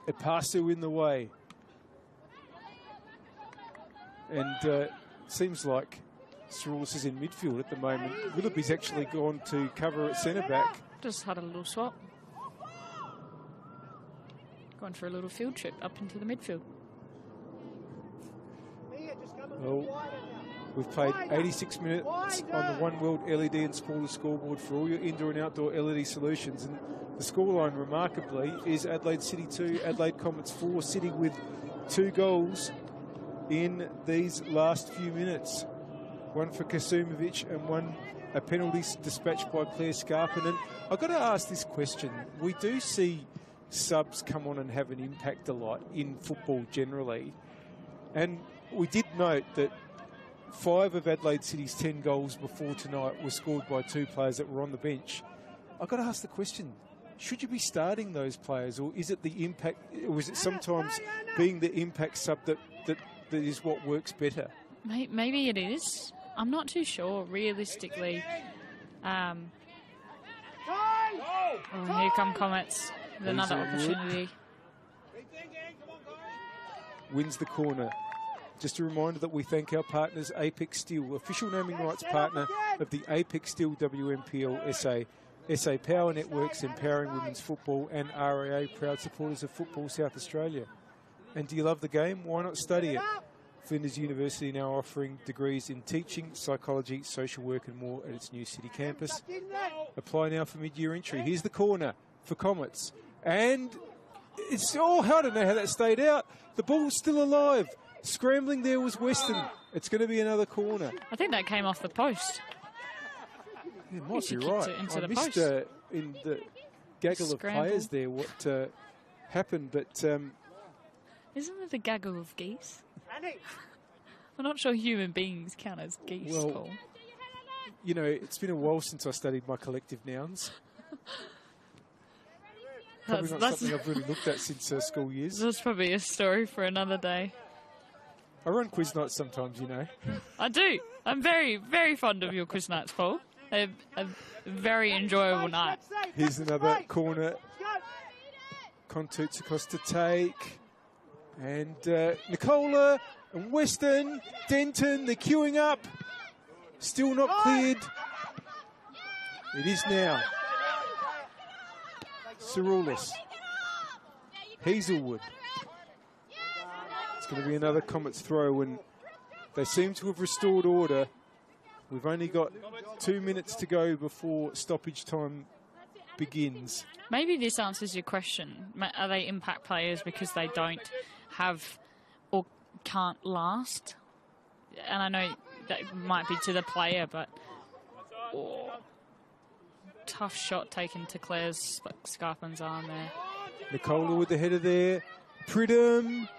Epasu in the way. And seems like Cerulis is in midfield at the moment. Willoughby's actually gone to cover at centre-back. Just had a little swap. Going for a little field trip up into the midfield. Well, we've played 86 minutes on the One World LED and Spoiler scoreboard for all your indoor and outdoor LED solutions. And the scoreline, remarkably, is Adelaide City 2, Adelaide Comets 4, City with 2 goals in these last few minutes. One for Kasumovic and one a penalty dispatched by Claire Scarpin. And I've got to ask this question. We do see subs come on and have an impact a lot in football generally. And we did note that 5 of Adelaide City's 10 goals before tonight were scored by 2 players that were on the bench. I've got to ask the question, should you be starting those players, or is it the impact, or is it sometimes being the impact sub that is what works better? Maybe it is. I'm not too sure, realistically. Oh, here come Comets with another opportunity. Wins the corner. Just a reminder that we thank our partners, Apex Steel, official naming rights partner of the Apex Steel WNPLSA, SA Power Networks, empowering women's football, and RAA, proud supporters of Football South Australia. And do you love the game? Why not study it? Flinders University now offering degrees in teaching, psychology, social work and more at its new city campus. Apply now for mid-year entry. Here's the corner for Comets. And it's I don't know how that stayed out. The ball's still alive. Scrambling there was Weston. It's going to be another corner. I think that came off the post. It might be right. I missed in the gaggle of players there what happened, but... Isn't it the gaggle of geese? I'm not sure human beings count as geese, Paul. You know, it's been a while since I studied my collective nouns. Probably not something I've really looked at since school years. That's probably a story for another day. I run quiz nights sometimes, you know. I do. I'm very, very fond of your quiz nights, Paul. They're a very enjoyable night. Here's another corner. Kontoutsakos to take. And Nicola and Weston, Denton, they're queuing up. Still not cleared. It is now. Cerulis. Hazelwood. It's going to be another Comets throw, and they seem to have restored order. We've only got 2 minutes to go before stoppage time begins. Maybe this answers your question. Are they impact players because they don't have or can't last. And I know that might be to the player, but tough shot taken to Claire's Scarpin's arm there. Nicola with the header there. Pridham,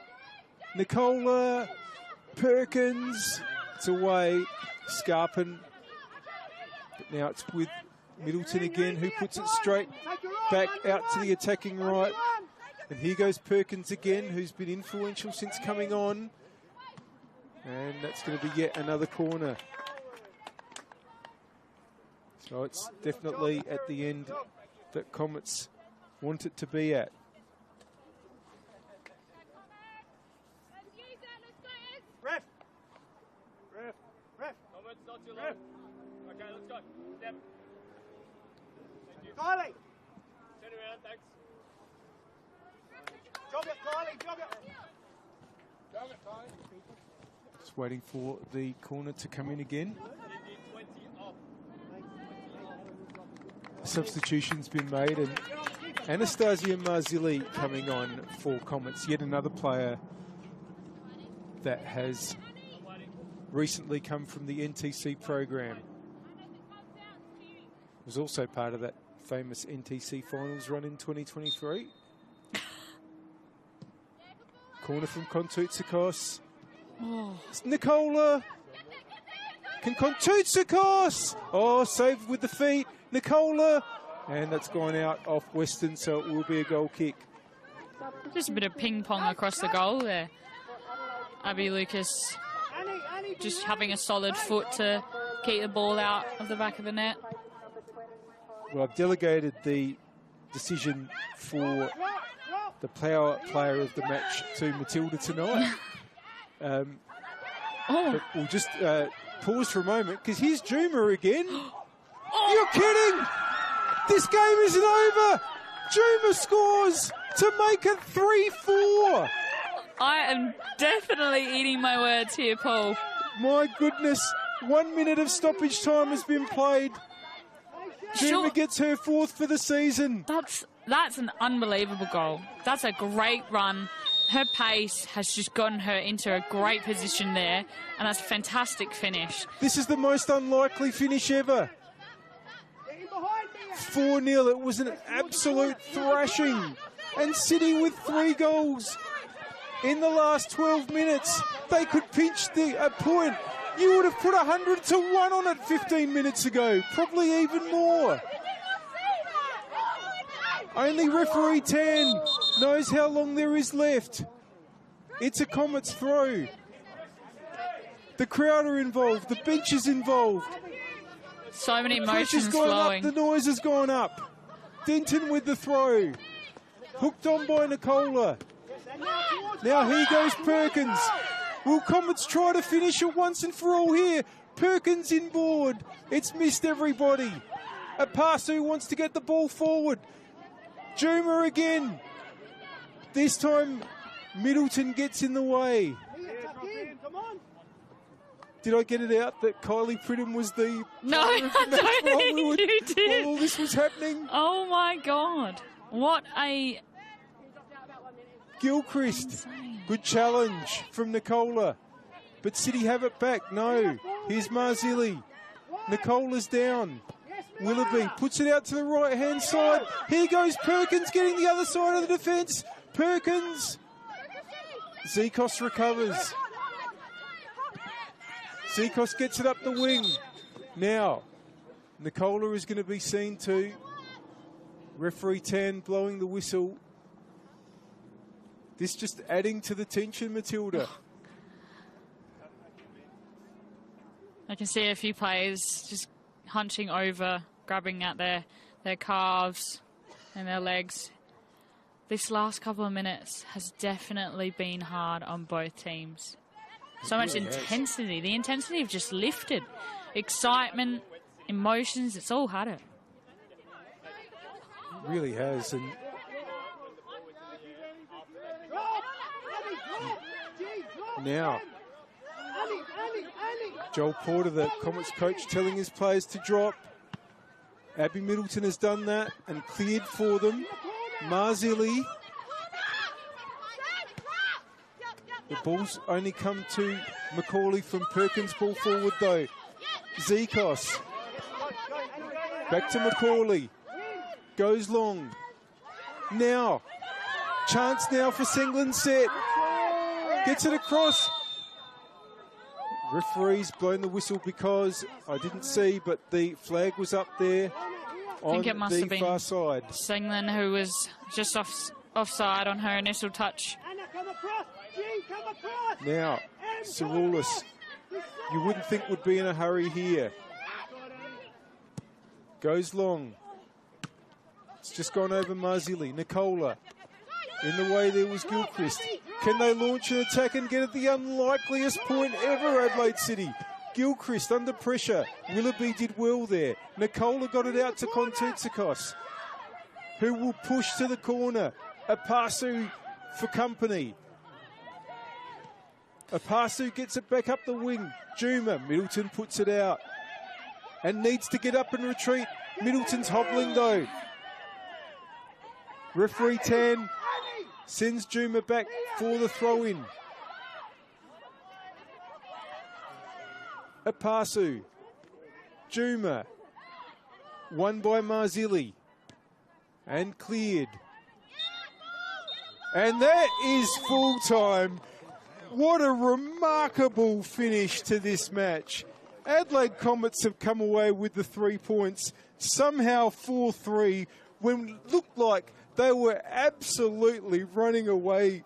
Nicola, Perkins. It's away. Scarpin. But now it's with Middleton again, who puts it straight back out to the attacking right. And here goes Perkins again, who's been influential since coming on. And that's going to be yet another corner. So it's definitely at the end that Comets want it to be at. Ref! Comets, not too long. Okay, let's go. Step. Thank you. Kylie! Turn around, thanks. Jog it, Kylie, jog it! Jog it, Kylie. Just waiting for the corner to come in again. Substitution's been made, and Anastasia Marzilli coming on for Comets, yet another player that has recently come from the NTC program. Was also part of that famous NTC finals run in 2023. Corner from Kontoutsakos. It's Nicola. Can Kontoutsakos? Oh, saved with the feet. Nicola. And that's gone out off Weston, so it will be a goal kick. Just a bit of ping pong across the goal there. Abby Lucas just having a solid foot to keep the ball out of the back of the net. Well, I've delegated the decision for the player of the match to Matilda tonight. But we'll just pause for a moment, because here's Juma again. You're kidding! This game isn't over! Juma scores to make it 3-4! I am definitely eating my words here, Paul. My goodness, 1 minute of stoppage time has been played. Juma gets her fourth for the season. That's an unbelievable goal. That's a great run. Her pace has just gotten her into a great position there, and that's a fantastic finish. This is the most unlikely finish ever. 4-0, it was an absolute thrashing. And City with 3 goals in the last 12 minutes. They could pinch a point. You would have put 100 to 1 on it 15 minutes ago, probably even more. Only referee 10 knows how long there is left. It's a Comets throw. The crowd are involved, the bench is involved. So many emotions Pressure's gone flowing. up, the noise has gone up. Denton with the throw. Hooked on by Nicola. Now here goes Perkins. Will Comets try to finish it once and for all here? Perkins inboard. It's missed everybody. Apasu wants to get the ball forward. Juma again. This time Middleton gets in the way. Did I get it out that Kylie Pridham was the... No, I don't think you did. While all this was happening? Oh my God. What a... Gilchrist. Good challenge from Nicola. But City have it back. No. Here's Marzilli. Nicola's down. Willoughby puts it out to the right-hand side. Here goes Perkins getting the other side of the defence. Perkins. Zekos recovers. Zekos gets it up the wing. Now, Nicola is going to be seen to. Referee 10 blowing the whistle. This just adding to the tension, Matilda. I can see a few players just hunching over, grabbing at their calves and their legs. This last couple of minutes has definitely been hard on both teams. So much intensity. The intensity have just lifted. Excitement, emotions, it's all had it. It really has. And now, Joel Porter, the Comets coach, telling his players to drop. Abby Middleton has done that and cleared for them. Marzilli. The ball's only come to Macaulay from Perkins. Ball forward though. Zekos. Back to Macaulay. Goes long. Now. Chance now for Sengland set. Gets it across. Referee's blown the whistle because I didn't see, but the flag was up there I think it must have been far side. Sengland who was just offside on her initial touch. Now, Cerulis, you wouldn't think would be in a hurry here. Goes long. It's just gone over Marzilli. Nicola. In the way there was Gilchrist. Can they launch an attack and get at the unlikeliest point ever, Adelaide City? Gilchrist under pressure. Willoughby did well there. Nicola got it out to Kontoutsakos, who will push to the corner. Apasu for company. Apasu gets it back up the wing. Juma, Middleton puts it out and needs to get up and retreat. Middleton's hobbling though. Referee Tan sends Juma back for the throw-in. Apasu. Juma. Won by Marzilli. And cleared. And that is full time. What a remarkable finish to this match. Adelaide Comets have come away with the 3 points. Somehow 4-3 when it looked like they were absolutely running away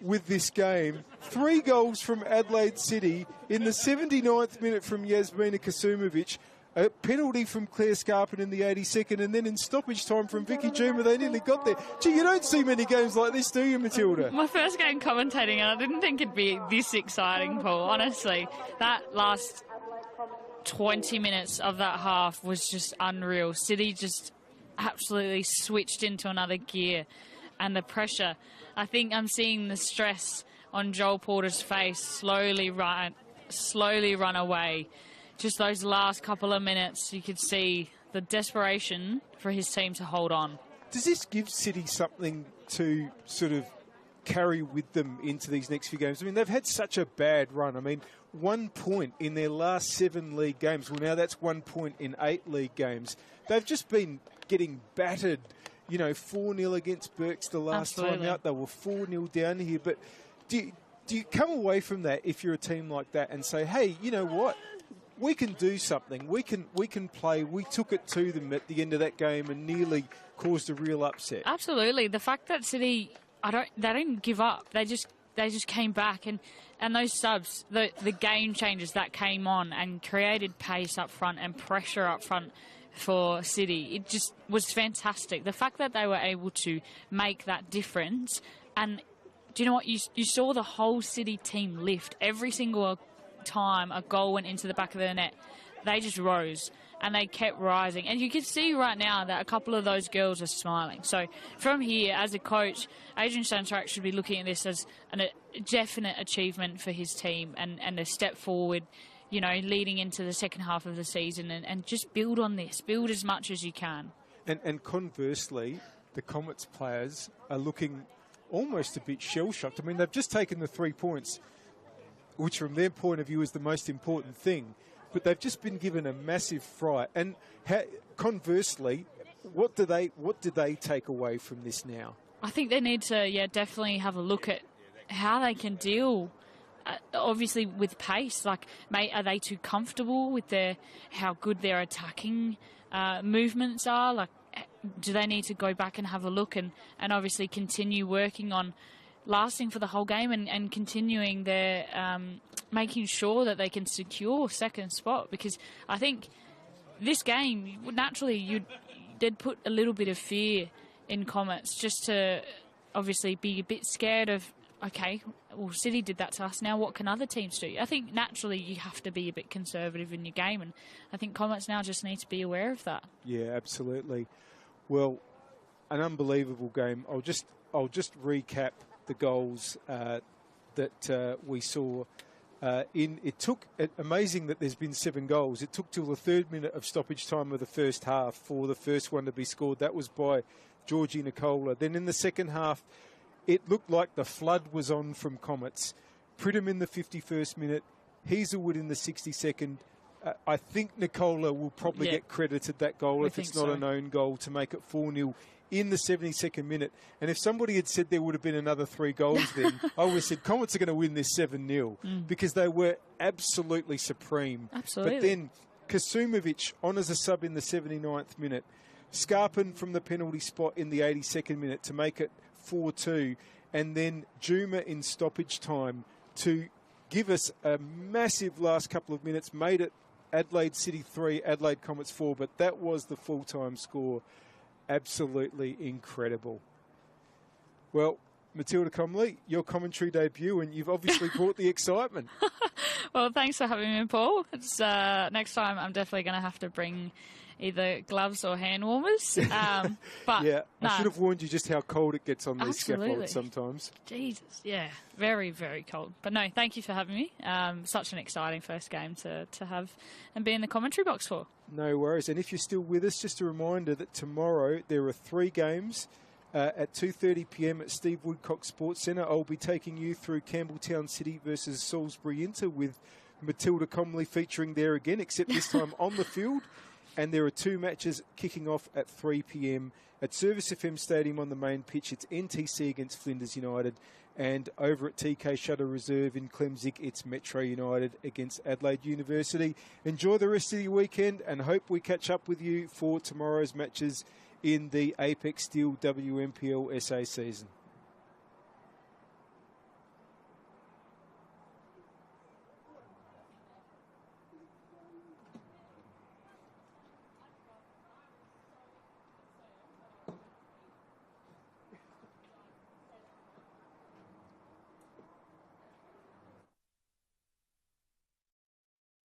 with this game. 3 goals from Adelaide City in the 79th minute from Yasmina Kasumovic, a penalty from Claire Scarpin in the 82nd, and then in stoppage time from Vicky Juma, they nearly got there. Gee, you don't see many games like this, do you, Matilda? My first game commentating, and I didn't think it'd be this exciting, Paul. Honestly, that last 20 minutes of that half was just unreal. City just absolutely switched into another gear, and the pressure. I think I'm seeing the stress on Joel Porter's face slowly run away. Just those last couple of minutes, you could see the desperation for his team to hold on. Does this give City something to sort of carry with them into these next few games? I mean, they've had such a bad run. I mean, 1 point in their last 7 league games. Well, now that's 1 point in 8 league games. They've just been getting battered. You know, 4-0 against Berks the last time out. They were 4-0 down here. But do you come away from that if you're a team like that and say, hey, you know what? We can do something. We can play. We took it to them at the end of that game and nearly caused a real upset. Absolutely. The fact that City, they didn't give up. They just came back, and those subs, the game changers that came on and created pace up front and pressure up front for City, it just was fantastic. The fact that they were able to make that difference, and do you know what? You saw the whole City team lift every single time a goal went into the back of the net. They just rose and they kept rising, and you can see right now that a couple of those girls are smiling. So from here, as a coach, Adrian Santarak should be looking at this as a definite achievement for his team and a step forward, you know, leading into the second half of the season, and just build on this, build as much as you can. And conversely, the Comets players are looking almost a bit shell-shocked. I mean, they've just taken the 3 points, which from their point of view is the most important thing, but they've just been given a massive fright. And conversely, what do they take away from this now? I think they need to, definitely have a look at how they can deal, obviously, with pace. Like, are they too comfortable with how good their attacking movements are? Like, do they need to go back and have a look and obviously continue working on lasting for the whole game and continuing their making sure that they can secure second spot? Because I think this game, naturally, they'd put a little bit of fear in Comets, just to obviously be a bit scared of, okay, well, City did that to us, now what can other teams do? I think naturally you have to be a bit conservative in your game, and I think Comets now just need to be aware of that. Yeah, absolutely. Well, an unbelievable game. I'll just recap the goals that we saw. Amazing that there's been 7 goals. It took till the 3rd minute of stoppage time of the first half for the first one to be scored. That was by Georgie Nicola. Then in the second half, it looked like the flood was on from Comets. Pridham in the 51st minute, Hazelwood in the 62nd. I think Nicola will probably get credited that goal if it's not an own goal to make it 4-0 in the 72nd minute. And if somebody had said there would have been another 3 goals then, I would have said Comets are going to win this 7-0 because they were absolutely supreme. Absolutely. But then Kasumovic on as a sub in the 79th minute, Scarpin from the penalty spot in the 82nd minute to make it 4-2, and then Juma in stoppage time to give us a massive last couple of minutes, made it Adelaide City 3, Adelaide Comets 4, but that was the full-time score. Absolutely incredible. Well, Matilda Comley, your commentary debut, and you've obviously brought the excitement. Well, thanks for having me, Paul. It's, next time I'm definitely going to have to bring either gloves or hand warmers. But yeah, I should have warned you just how cold it gets on these Absolutely. scaffolds sometimes. Jesus, yeah, very, very cold. But no, thank you for having me. Such an exciting first game to have and be in the commentary box for. No worries. And if you're still with us, just a reminder that tomorrow there are 3 games. At 2:30 p.m. at Steve Woodcock Sports Centre, I'll be taking you through Campbelltown City versus Salisbury Inter with Matilda Comley featuring there again, except this time on the field. And there are 2 matches kicking off at 3 p.m. at Service FM Stadium on the main pitch. It's NTC against Flinders United. And over at TK Shutter Reserve in Clemzig, it's Metro United against Adelaide University. Enjoy the rest of your weekend and hope we catch up with you for tomorrow's matches in the Apex Steel WNPLSA season.